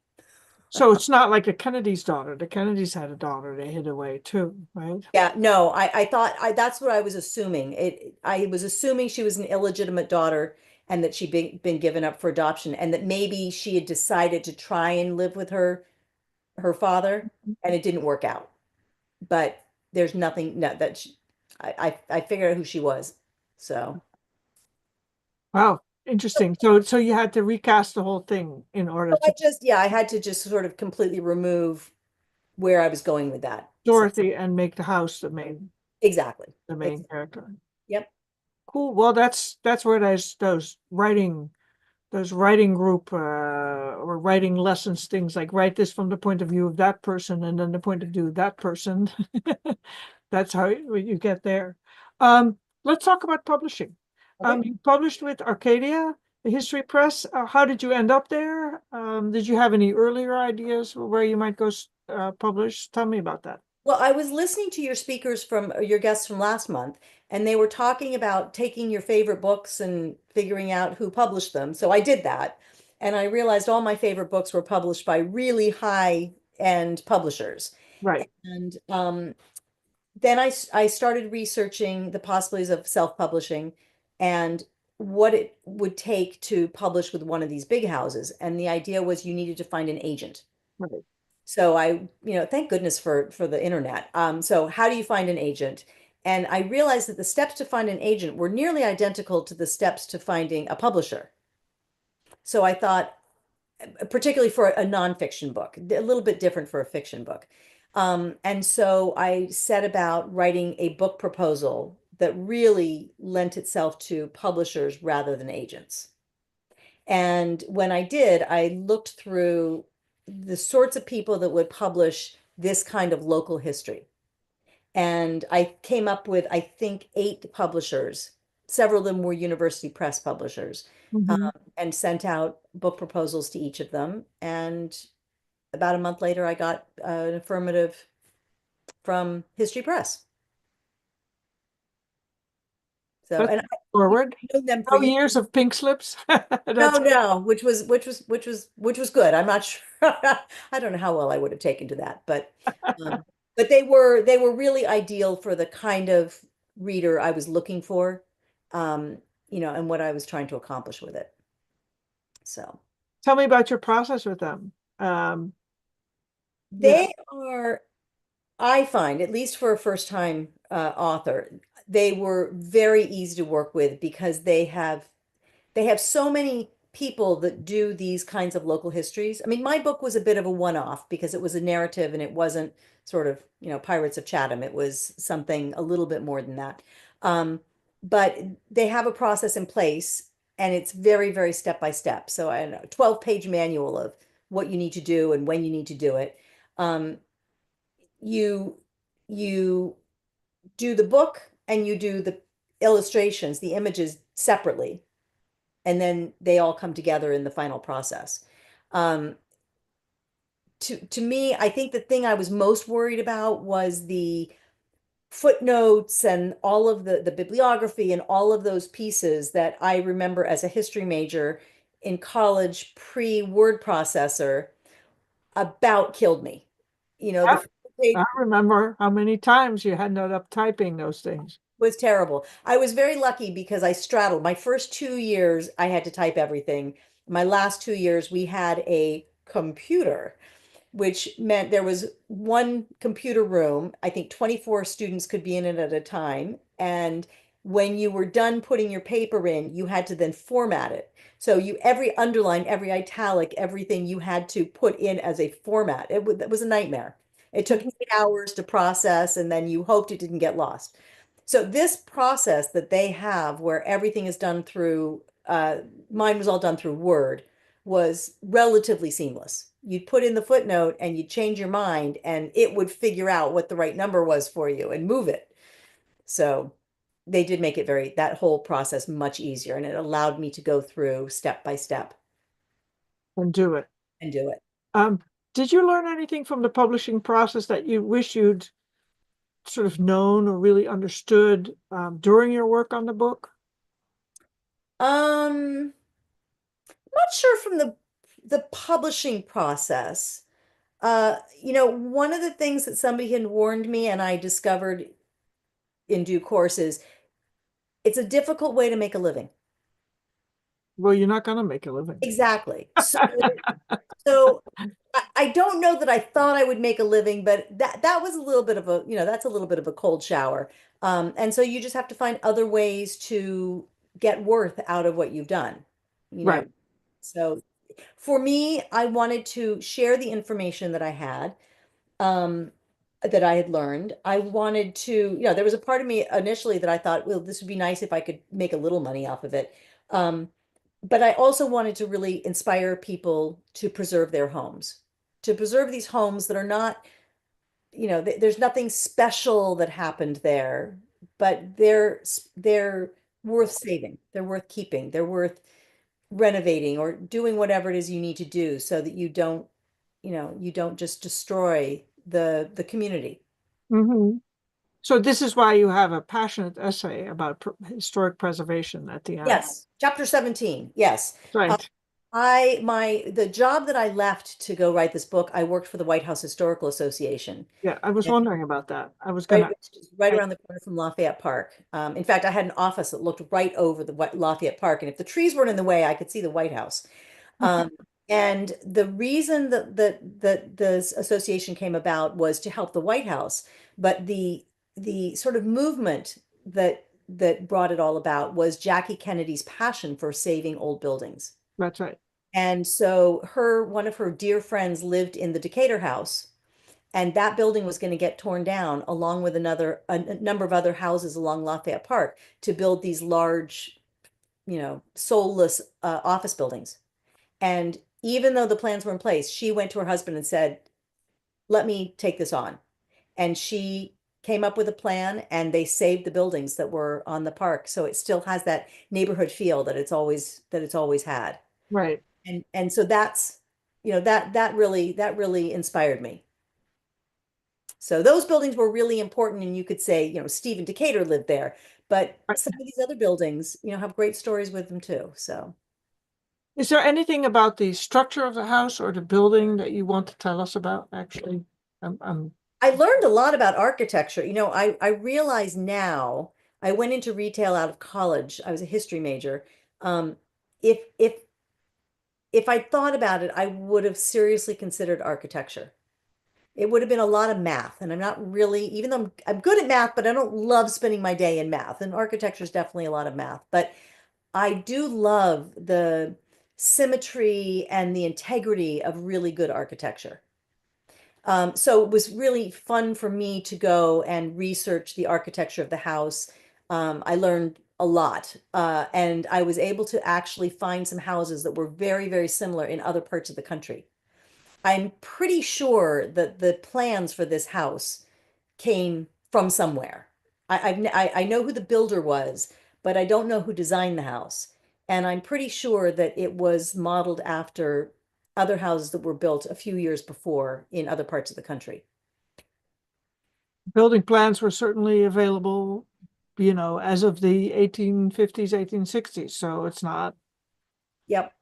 So it's not like the Kennedy's daughter. The Kennedys had a daughter they hid away too, right? Yeah, no, I thought that's what I was assuming. I was assuming she was an illegitimate daughter and that she'd been given up for adoption and that maybe she had decided to try and live with her father and it didn't work out. But there's nothing no, that I figured out who she was. So Wow, interesting. So you had to recast the whole thing in order I to just yeah, I had to just sort of completely remove where I was going with that. So Dorothy and make the house exactly. the main character. Yep. Cool. Well, that's where those writing group or writing lessons, things like write this from the point of view of that person and then the point of view of that person. That's how you get there. Let's talk about publishing. Okay. You published with Arcadia, the History Press. How did you end up there? Did you have any earlier ideas where you might go publish? Tell me about that. Well, I was listening to your speakers from your guests from last month, and they were talking about taking your favorite books and figuring out who published them. So I did that, and I realized all my favorite books were published by really high-end publishers. Right, And then I started researching the possibilities of self-publishing and what it would take to publish with one of these big houses. And the idea was you needed to find an agent. right. So thank goodness for the internet. So how do you find an agent? And I realized that the steps to find an agent were nearly identical to the steps to finding a publisher. So I thought, particularly for a nonfiction book, a little bit different for a fiction book. And so I set about writing a book proposal that really lent itself to publishers rather than agents. And when I did, I looked through the sorts of people that would publish this kind of local history. And I came up with, I think, 8 publishers. Several of them were university press publishers, Mhm. and sent out book proposals to each of them. And about a month later, I got an affirmative from History Press. So, That's and forward. I've known them for No years. years of pink slips. No, That's no, which was good. I'm not sure. I don't know how well I would have taken to that, um, but they were really ideal for the kind of reader I was looking for, um, and what I was trying to accomplish with it. So Tell me about your process with them. Um, you know, they are, I find, at least for a first time author, they were very easy to work with because they have so many people that do these kinds of local histories. I mean, my book was a bit of a one-off because it was a narrative and it wasn't sort of, Pirates of Chatham. It was something a little bit more than that. Um, but they have a process in place and it's very, very step by step. So I don't know, 12-page manual of what you need to do and when you need to do it. Um, you you do the book and you do the illustrations, the images separately and then they all come together in the final process. Um, to me, I think the thing I was most worried about was the footnotes and all of the bibliography and all of those pieces that I remember as a history major in college pre-word processor about killed me. I, The page I remember how many times you had ended up typing those things. was terrible. I was very lucky because I straddled. My first 2 years, I had to type everything. My last 2 years, we had a computer, which meant there was one computer room. I think 24 students could be in it at a time. And when you were done putting your paper in, you had to then format it. So every underline, every italic, everything you had to put in as a format. It was a nightmare. It took 8 hours to process, and then you hoped it didn't get lost. So this process that they have where everything is done through, mine was all done through Word, was relatively seamless. You'd put in the footnote and you'd change your mind and it would figure out what the right number was for you and move it. So they did make it that whole process much easier, and it allowed me to go through step by step And do it. and do it. Um, did you learn anything from the publishing process that you wish you'd sort of known or really understood during your work on the book? Not sure from the publishing process. One of the things that somebody had warned me and I discovered in due course is it's a difficult way to make a living. Well, you're not going to make a living. Exactly. So I don't know that I thought I would make a living, but that was a little bit of that's a little bit of a cold shower. And so you just have to find other ways to get worth out of what you've done, you know. Right. So for me, I wanted to share the information that I had, um, that I had learned. I wanted to, there was a part of me initially that I thought, well, this would be nice if I could make a little money off of it. But I also wanted to really inspire people to preserve their homes, to preserve these homes that are not, there's nothing special that happened there, but they're worth saving. They're worth keeping. They're worth renovating or doing whatever it is you need to do so that you don't just destroy the community. Mm-hmm. So this is why you have a passionate essay about historic preservation at the end. Yes, chapter 17. Yes. Right. The job that I left to go write this book, I worked for the White House Historical Association. Yeah, I was And wondering about that. I was right, gonna. which is right around the corner from Lafayette Park. In fact, I had an office that looked right over the Lafayette Park, and if the trees weren't in the way, I could see the White House. Um, and the reason that this association came about was to help the White House, but the sort of movement that brought it all about was Jackie Kennedy's passion for saving old buildings. That's right. And so one of her dear friends lived in the Decatur house, and that building was going to get torn down along with a number of other houses along Lafayette Park to build these large, soulless office buildings. And even though the plans were in place, she went to her husband and said, "Let me take this on." And she came up with a plan, and they saved the buildings that were on the park, so it still has that neighborhood feel that it's always had. Right. And so that's, that really inspired me. So those buildings were really important, and you could say, Stephen Decatur lived there, but Right. some of these other buildings, have great stories with them too. So Is there anything about the structure of the house or the building that you want to tell us about, actually? I'm I learned a lot about architecture. I realize now, I went into retail out of college. I was a history major. Um, if I thought about it, I would have seriously considered architecture. It would have been a lot of math, and I'm not really, even though I'm good at math, but I don't love spending my day in math. And architecture is definitely a lot of math. But I do love the symmetry and the integrity of really good architecture. So it was really fun for me to go and research the architecture of the house. I learned a lot, and I was able to actually find some houses that were very, very similar in other parts of the country. I'm pretty sure that the plans for this house came from somewhere. I know who the builder was, but I don't know who designed the house. And I'm pretty sure that it was modeled after other houses that were built a few years before in other parts of the country. Building plans were certainly available, as of the 1850s, 1860s. So it's Yep.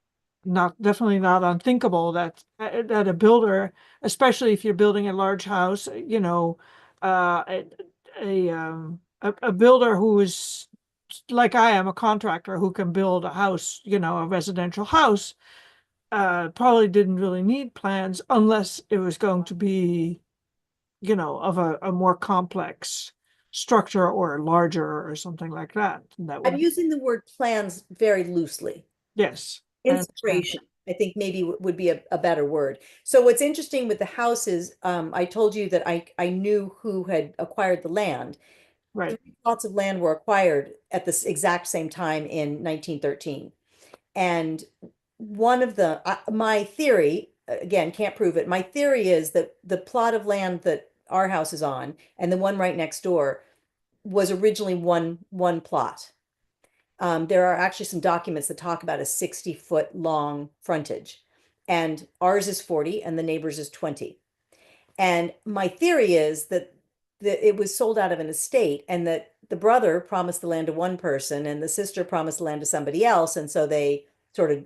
definitely not unthinkable that a builder, especially if you're building a large house, uh, a a builder who is like I am, a contractor who can build a house, a residential house, probably didn't really need plans unless it was going to be, of a more complex structure or larger or something like that. That I'm would, using the word plans very loosely. yes, I understand. Inspiration, I think maybe would be a better word. So what's interesting with the house is, I told you that I knew who had acquired the land. Right, 3 plots of land were acquired at this exact same time in 1913. And one of the, my theory, again, can't prove it. My theory is that the plot of land that our house is on and the one right next door was originally one plot. There are actually some documents that talk about a 60-foot long frontage, and ours is 40 and the neighbors is 20. And my theory is that it was sold out of an estate, and that the brother promised the land to one person and the sister promised the land to somebody else. And so they sort of,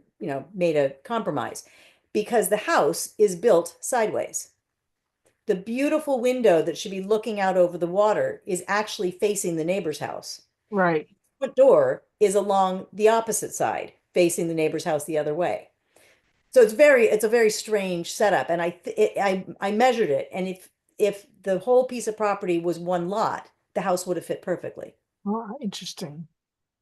made a compromise because the house is built sideways. The beautiful window that should be looking out over the water is actually facing the neighbor's house. right. Front door is along the opposite side, facing the neighbor's house the other way. So it's a very strange setup. And I measured it, and if the whole piece of property was one lot, the house would have fit perfectly. Oh, interesting.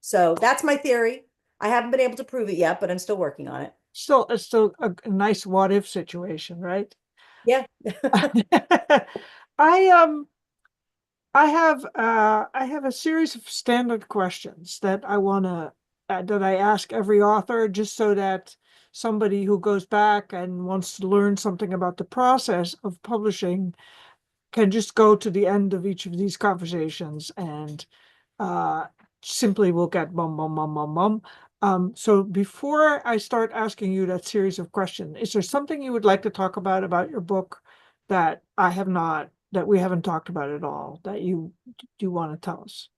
So that's my theory. I haven't been able to prove it yet, but I'm still working on it. Still, it's still a nice what if situation, right? Yeah. I I have a series of standard questions that I want to that I ask every author just so that somebody who goes back and wants to learn something about the process of publishing can just go to the end of each of these conversations and uh, simply will get bum, bum, bum, bum, bum. So before I start asking you that series of questions, is there something you would like to talk about your book that I have not, that we haven't talked about at all, that you do want to tell us?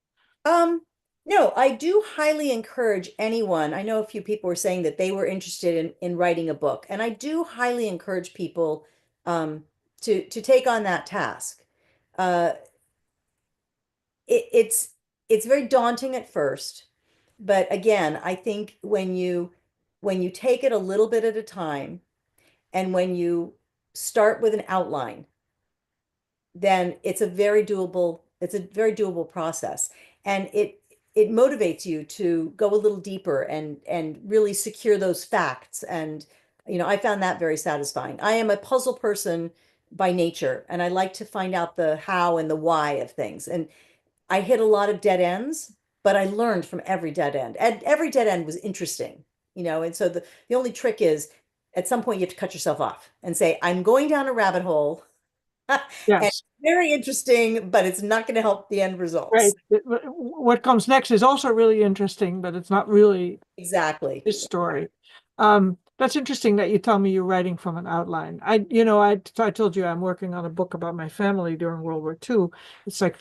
Um, no, I do highly encourage anyone. I know a few people were saying that they were interested in writing a book, and I do highly encourage people um, to take on that task. Uh, it's very daunting at first, but again, I think when you take it a little bit at a time, and when you start with an outline, then it's a very doable process. And it motivates you to go a little deeper and really secure those facts. And I found that very satisfying. I am a puzzle person by nature, and I like to find out the how and the why of things. And I hit a lot of dead ends, but I learned from every dead end. And every dead end was interesting, and so the only trick is at some point you have to cut yourself off and say, I'm going down a rabbit hole. And Yes, very interesting, but it's not going to help the end right. results. What comes next is also really interesting, but it's not really Exactly. this story. That's interesting that you tell me you're writing from an outline. I told you I'm working on a book about my family during World War II. It's like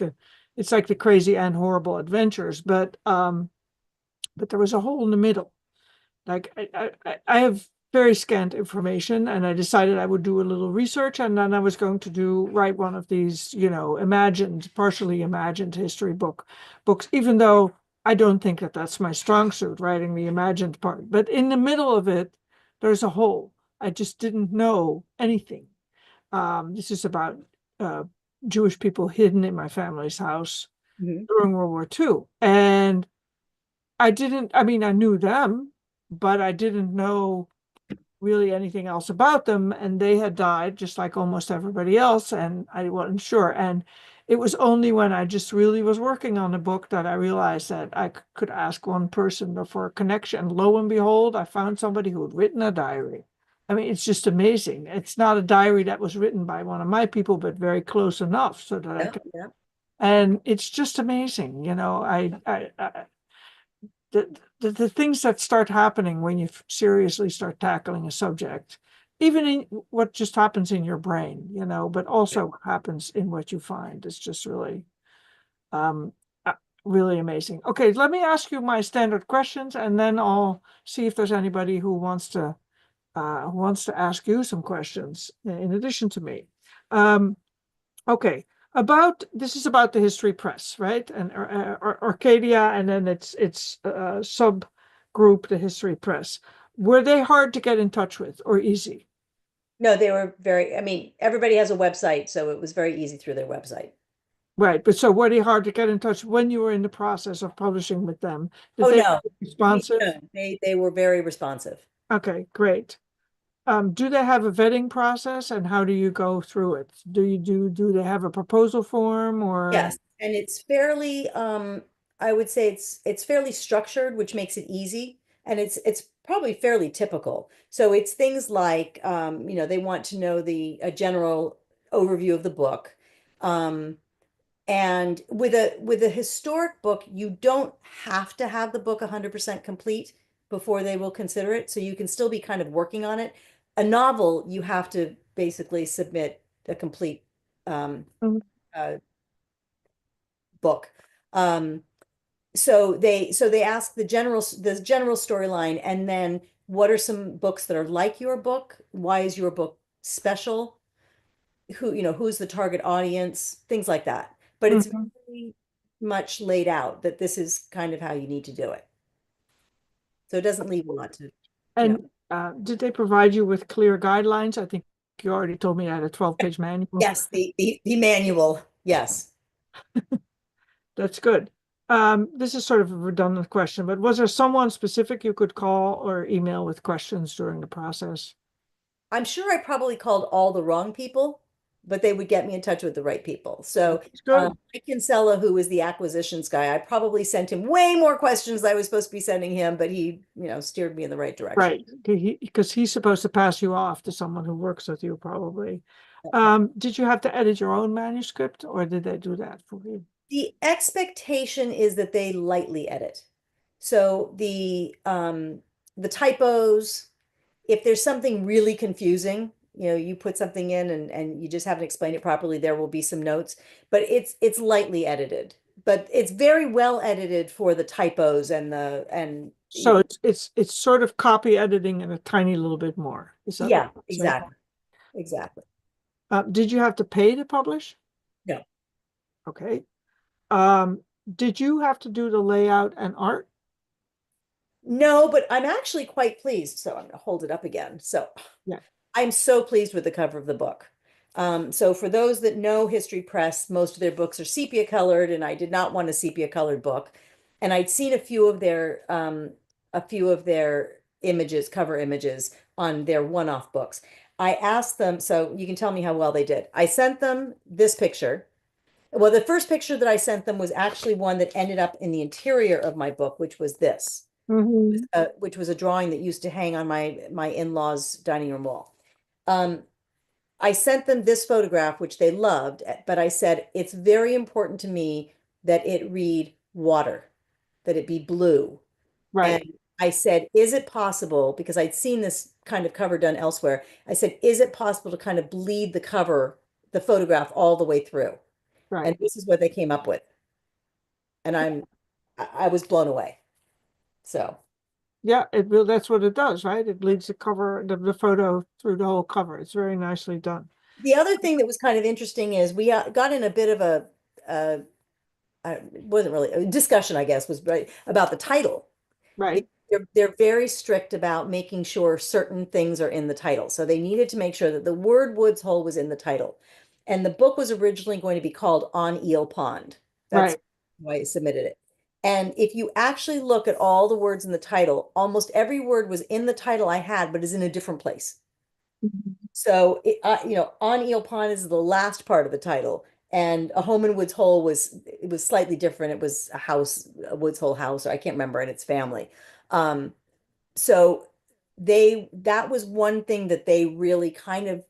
the crazy and horrible adventures, but there was a hole in the middle. Like I have very scant information, and I decided I would do a little research, and then I was going to write one of these, partially imagined history books, even though I don't think that that's my strong suit, writing the imagined part. But in the middle of it, there's a hole. I just didn't know anything. This is about uh, Jewish people hidden in my family's house Mhm. during World War II, and I mean, I knew them, but I didn't know really anything else about them. And they had died just like almost everybody else. And I wasn't sure. And it was only when I just really was working on the book that I realized that I could ask one person for a connection. Lo and behold, I found somebody who had written a diary. I mean, it's just amazing. It's not a diary that was written by one of my people, but very close enough so that I Yeah, could. yeah. And it's just amazing. I the things that start happening when you seriously start tackling a subject, even in what just happens in your brain, but also what happens in what you find is just um, uh, really amazing. Okay, let me ask you my standard questions, and then I'll see if there's anybody who wants to ask you some questions in addition to me. Um, Okay, this is about the History Press, right? And Arcadia, and then it's subgroup, the History Press. Were they hard to get in touch with or easy? No, they were I mean, everybody has a website, so it was very easy through their website. Right, but so were they hard to get in touch when you were in the process of publishing with them? Did Oh, they no, be responsive? no, they were very responsive. Okay, great. Do they have a vetting process and how do you go through it? Do they have a proposal form or? Yes, and it's fairly, I would say it's fairly structured, which makes it easy, and it's probably fairly typical. So it's things like, they want to know a general overview of the book. Um, and with a historic book, you don't have to have the book 100% complete before they will consider it. So you can still be kind of working on it. A novel, you have to basically submit a complete Mhm. uh, book. Um, so they ask the general storyline, and then what are some books that are like your book? Why is your book special? Who's the target audience? Things like that. But it's Mhm. very much laid out that this is kind of how you need to do it. So it doesn't leave a lot to. And did they provide you with clear guidelines? I think you already told me I had a 12-page manual. Yes, the manual. Yes. That's good. This is sort of a redundant question, but was there someone specific you could call or email with questions during the process? I'm sure I probably called all the wrong people, but they would get me in touch with the right people. So It's good. Mike Kinsella, who is the acquisitions guy, I probably sent him way more questions than I was supposed to be sending him, but he, steered me in the right direction. Right. Because he's supposed to pass you off to someone who works with you, probably. Did you have to edit your own manuscript or did they do that for you? The expectation is that they lightly edit. So the typos, if there's something really confusing, you put something in and you just haven't explained it properly, there will be some notes, but it's lightly edited. But it's very well edited for the typos and the and So it's sort of copy editing and a tiny little bit more. Is that what yeah, you're saying? exactly. Exactly. Did you have to pay to publish? No. Okay. Um, did you have to do the layout and art? No, but I'm actually quite pleased. So I'm going to hold it up again. So Yeah. I'm so pleased with the cover of the book. So for those that know History Press, most of their books are sepia colored, and I did not want a sepia colored book. And I'd seen a few of their images, cover images on their one-off books. I asked them, so you can tell me how well they did. I sent them this picture. Well, the first picture that I sent them was actually one that ended up in the interior of my book, which was this, Hmm. which was a drawing that used to hang on my in-laws' dining room wall. Um, I sent them this photograph, which they loved, but I said, it's very important to me that it read water, that it be blue. Right. And I said, is it possible, because I'd seen this kind of cover done elsewhere, I said, is it possible to kind of bleed the cover, the photograph all the way through? And Right. this is what they came up with. And I was blown away. So Yeah, that's what it does, right? It leads the cover, the photo through the whole cover. It's very nicely done. the other thing that was kind of interesting is we got in a bit of a it wasn't really a discussion, I guess, was right about the title. Right. They're very strict about making sure certain things are in the title. So they needed to make sure that the word Woods Hole was in the title. And the book was originally going to be called On Eel Pond. That's Right. why I submitted it. And if you actually look at all the words in the title, almost every word was in the title I had, but is in a different place. Mhm. So, On Eel Pond is the last part of the title, and A Home in Woods Hole was slightly different. It was a house, a Woods Hole house, or I can't remember, and its family. Um, so that was one thing that they really kind of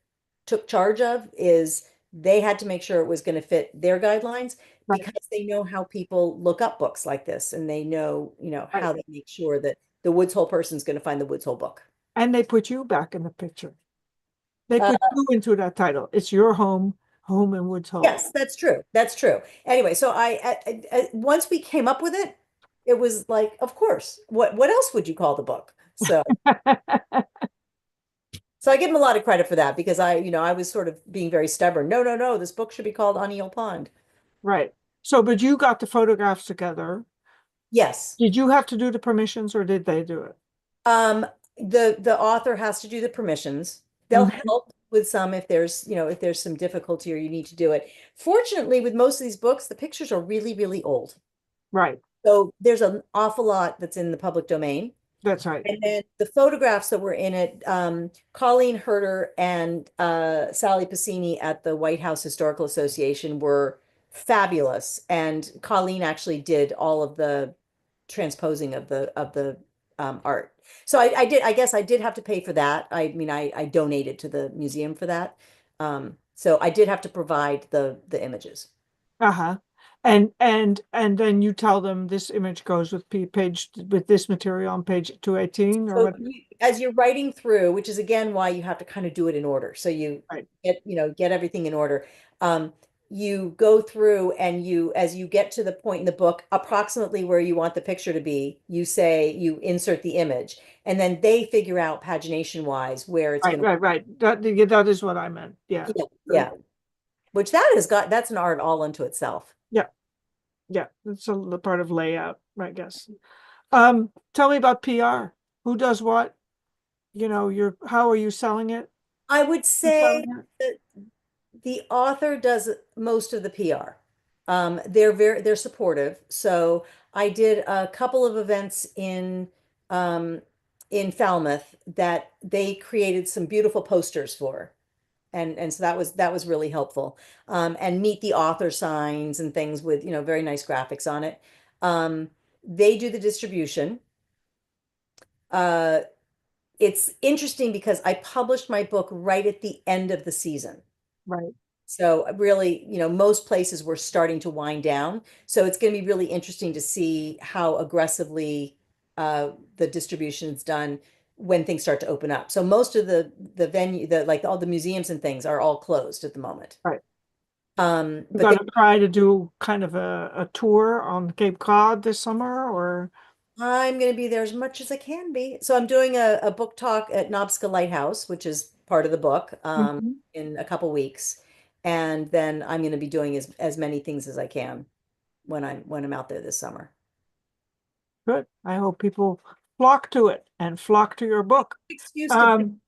took charge of, is they had to make sure it was going to fit their guidelines, Right. because they know how people look up books like this, and they know, Right. how they make sure that the Woods Hole person's going to find the Woods Hole book. And they put you back in the picture. They Uh, put you into that title. It's your home in Woods Hole. Yes, that's true. That's true. Anyway, so once we came up with it, it was like, of course, what else would you call the book? So I give him a lot of credit for that, because I was sort of being very stubborn. No, no, no, this book should be called On Eel Pond. Right. So, but you got the photographs together. Yes. Did you have to do the permissions or did they do it? Um, the author has to do the permissions. They'll Mhm. help. with some if there's, if there's some difficulty or you need to do it. Fortunately, with most of these books, the pictures are really, really old. Right. So there's an awful lot that's in the public domain. That's right. And then the photographs that were in it, Colleen Herter and Sally Pacini at the White House Historical Association were fabulous. And Colleen actually did all of the transposing of the art. So I did, I guess I did have to pay for that. I mean, I donated to the museum for that. So I did have to provide the images. Uh-huh. And then you tell them this image goes with page with this material on page 218 or So what? as you're writing through, which is again why you have to kind of do it in order. So you Right. get everything in order. Um, you go through and as you get to the point in the book, approximately where you want the picture to be, you insert the image, and then they figure out pagination wise where it's Right, going to. right, right. That is what I meant. Yeah. Yeah, Very yeah. good. Which that's an art all unto itself. Yeah. Yeah. It's the part of layout, I guess. Tell me about PR. Who does what? How are you selling it? I would Who's say selling it? that the author does most of the PR. They're supportive. So I did a couple of events um, in Falmouth that they created some beautiful posters for. And so that was really helpful. And meet the author signs and things with, very nice graphics on it. They do the distribution. Uh, it's interesting because I published my book right at the end of the season. Right. So really, most places were starting to wind down. So it's going to be really interesting to see how aggressively the distribution is done when things start to open up. So most of the venue, like all the museums and things are all closed at the moment. Right. You're But they gonna try to do kind of a tour on Cape Cod this summer, or I'm going to be there as much as I can be. So I'm doing a book talk at Nobska Lighthouse, which is part of the book, Mhm. in a couple weeks. And then I'm going to be doing as many things as I can when I'm out there this summer. Good. I hope people flock to it and flock to your book. Excuse to Um,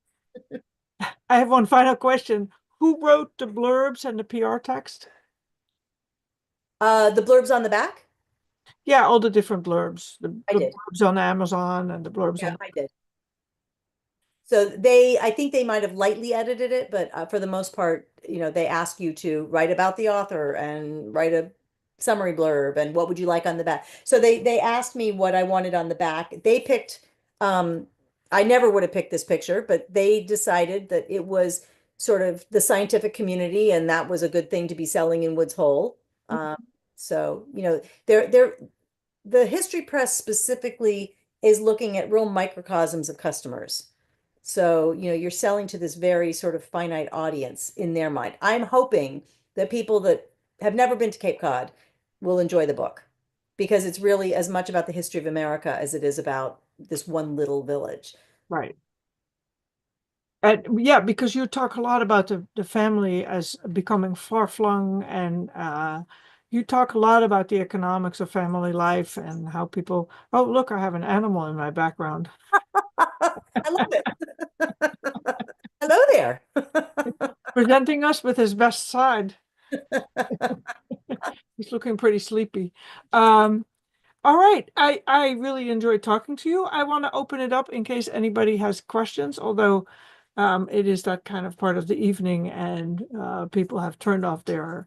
I have one final question. Who wrote the blurbs and the PR text? the blurbs on the back. Yeah, all the different blurbs. I The did. blurbs on Amazon and the blurbs Yeah, on. I did. So I think they might have lightly edited it, but for the most part, they ask you to write about the author and write a summary blurb and what would you like on the back. So they asked me what I wanted on the back. They picked, um, I never would have picked this picture, but they decided that it was sort of the scientific community, and that was a good thing to be selling in Woods Hole. So, they're the history press specifically is looking at real microcosms of customers. So, you're selling to this very sort of finite audience in their mind. I'm hoping that people that have never been to Cape Cod will enjoy the book because it's really as much about the history of America as it is about this one little village. Right. And yeah, because you talk a lot about the family as becoming far-flung, and you talk a lot about the economics of family life and how people, oh, look, I have an animal in my background. I love it. Hello there. Presenting us with his best side. He's looking pretty sleepy. Um, all right. I really enjoyed talking to you. I want to open it up in case anybody has questions, although it is that kind of part of the evening and people have turned off their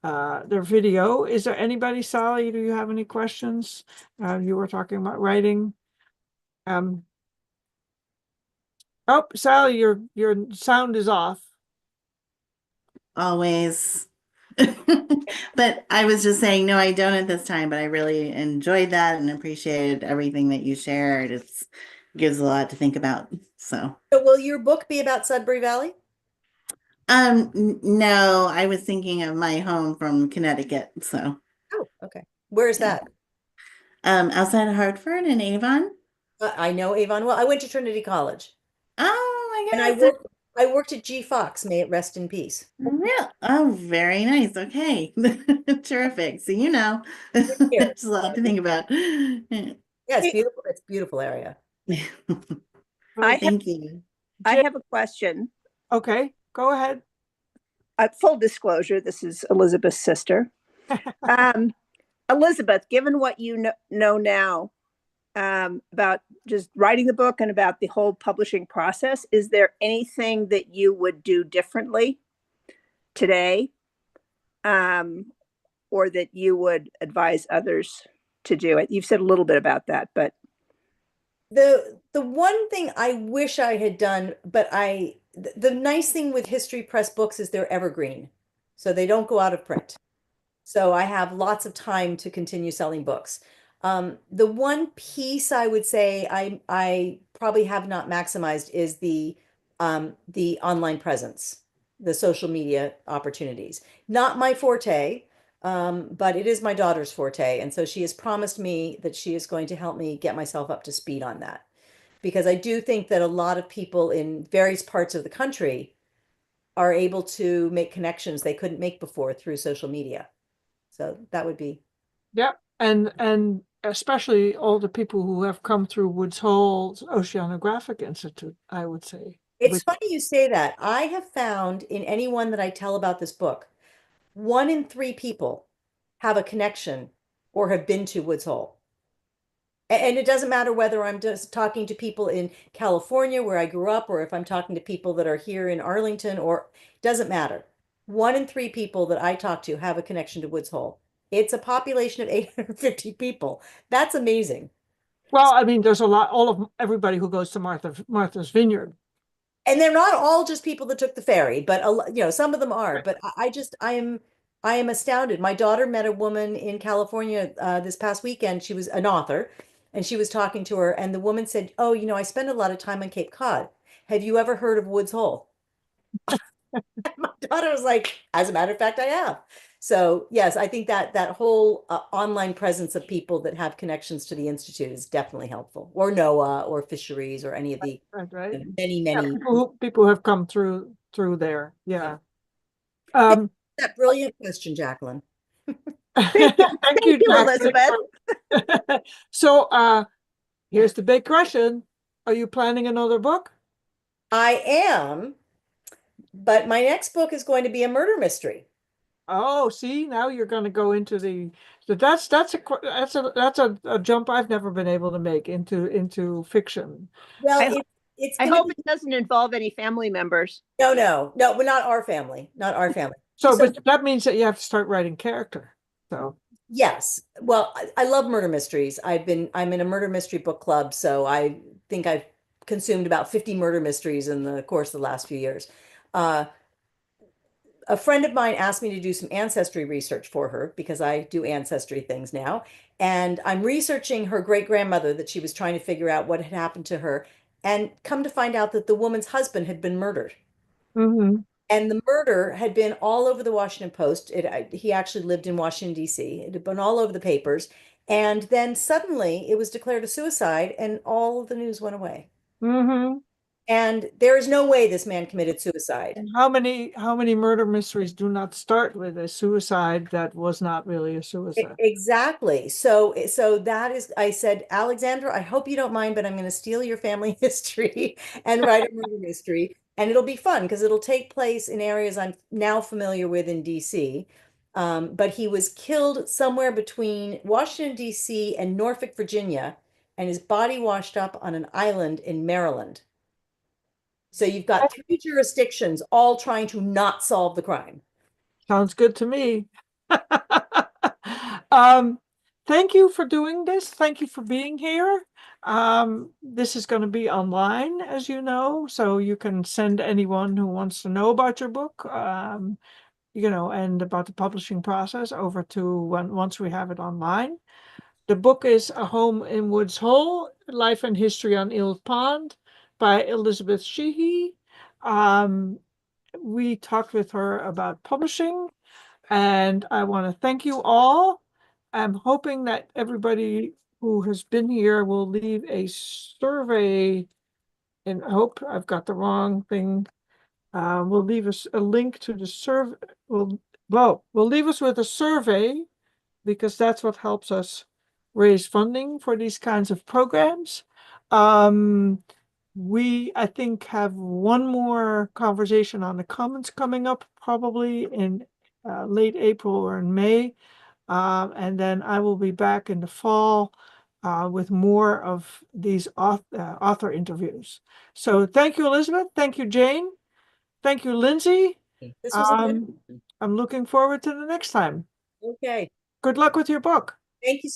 video. Is there anybody, Sally, do you have any questions? You were talking about writing. Um, oh, Sally, your sound is off. Always. But I was just saying, no, I don't at this time, but I really enjoyed that and appreciated everything that you shared. It's gives a lot to think about. So, So will your book be about Sudbury Valley? no, I was thinking of my home from Connecticut. So, Oh, okay. Where's yeah. that? Outside of Hartford and Avon. I know Avon well. I went to Trinity College. Oh And my gosh, that's I worked at G Fox, may it rest in peace. real. Oh, very nice. Okay. Terrific. So, Here. there's a lot to think about. Yeah, it's Hey, beautiful. It's a beautiful area. I Right. have Thank you. I Jay, have a question. okay, go ahead. Full disclosure, this is Elizabeth's sister. Elizabeth, given what you know now about just writing the book and about the whole publishing process, is there anything that you would do differently today, or that you would advise others to do? You've said a little bit about that, but The one thing I wish I had done, but the nice thing with History Press books is they're evergreen, so they don't go out of print. So I have lots of time to continue selling books. The one piece I would say I probably have not maximized is the online presence, the social media opportunities. Not my forte, but it is my daughter's forte, and so she has promised me that she is going to help me get myself up to speed on that. Because I do think that a lot of people in various parts of the country are able to make connections they couldn't make before through social media. So that would be. Yeah, and especially all the people who have come through Woods Hole's Oceanographic Institute, I would say. It's funny you say that. I have found in anyone that I tell about this book, 1 in 3 people have a connection or have been to Woods Hole. And it doesn't matter whether I'm just talking to people in California where I grew up, or if I'm talking to people that are here in Arlington, or doesn't matter. 1 in 3 people that I talk to have a connection to Woods Hole. It's a population of 850 people. That's amazing. Well, I mean, there's a lot, everybody who goes to Martha's Vineyard. And they're not all just people that took the ferry, but some of them are. But I am astounded. My daughter met a woman in California this past weekend. She was an author, and she was talking to her, and the woman said, "Oh, I spend a lot of time on Cape Cod. Have you ever heard of Woods Hole?" My daughter was like, "As a matter of fact, I have." So yes, I think that whole online presence of people that have connections to the Institute is definitely helpful, or NOAA, or fisheries, or any of the Right. many, Yeah, many. people who have come through there. Yeah. That brilliant question, Jacqueline. Thank you, you, Jacqueline. Elizabeth. So here's the big question. Are you planning another book? I am, but my next book is going to be a murder mystery. Oh, see, now you're going to go into that's a jump I've never been able to make into fiction. Well, I, it's I going to hope be it doesn't involve any family members. no, but not our family, not our family. So, So but that means that you have to start writing character. So, yes, well, I love murder mysteries. I'm in a murder mystery book club, so I think I've consumed about 50 murder mysteries in the course of the last few years. Uh, a friend of mine asked me to do some ancestry research for her because I do ancestry things now. And I'm researching her great grandmother that she was trying to figure out what had happened to her. And come to find out that the woman's husband had been murdered. mhm, And the murder had been all over the Washington Post. He actually lived in Washington, D.C. It had been all over the papers. And then suddenly it was declared a suicide, and all of the news went away. mhm. And there is no way this man committed suicide. And how many murder mysteries do not start with a suicide that was not really a suicide? Exactly. So that is, I said, Alexandra, I hope you don't mind, but I'm going to steal your family history and write a murder mystery. And it'll be fun because it'll take place in areas I'm now familiar with in DC. But he was killed somewhere between Washington, DC and Norfolk, Virginia, and his body washed up on an island in Maryland. So you've got 3 jurisdictions all trying to not solve the crime. Sounds good to me. Um, thank you for doing this. Thank you for being here. This is going to be online, as you know, so you can send anyone who wants to know about your book, and about the publishing process over to once we have it online. The book is A Home in Woods Hole, Life and History on Eel Pond by Elizabeth Sheehy. We talked with her about publishing, and I want to thank you all. I'm hoping that everybody who has been here will leave a survey, and I hope I've got the wrong thing. We'll leave us a link to the survey. We'll leave us with a survey because that's what helps us raise funding for these kinds of programs. we, I think, have one more conversation on the Commons coming up probably in late April or in May. And then I will be back in the fall with more of these author interviews. So thank you, Elizabeth. Thank you, Jane. Thank you, Lindsay. This was a good I'm looking forward to the next time. one. Okay. Good luck with your book. Thank you so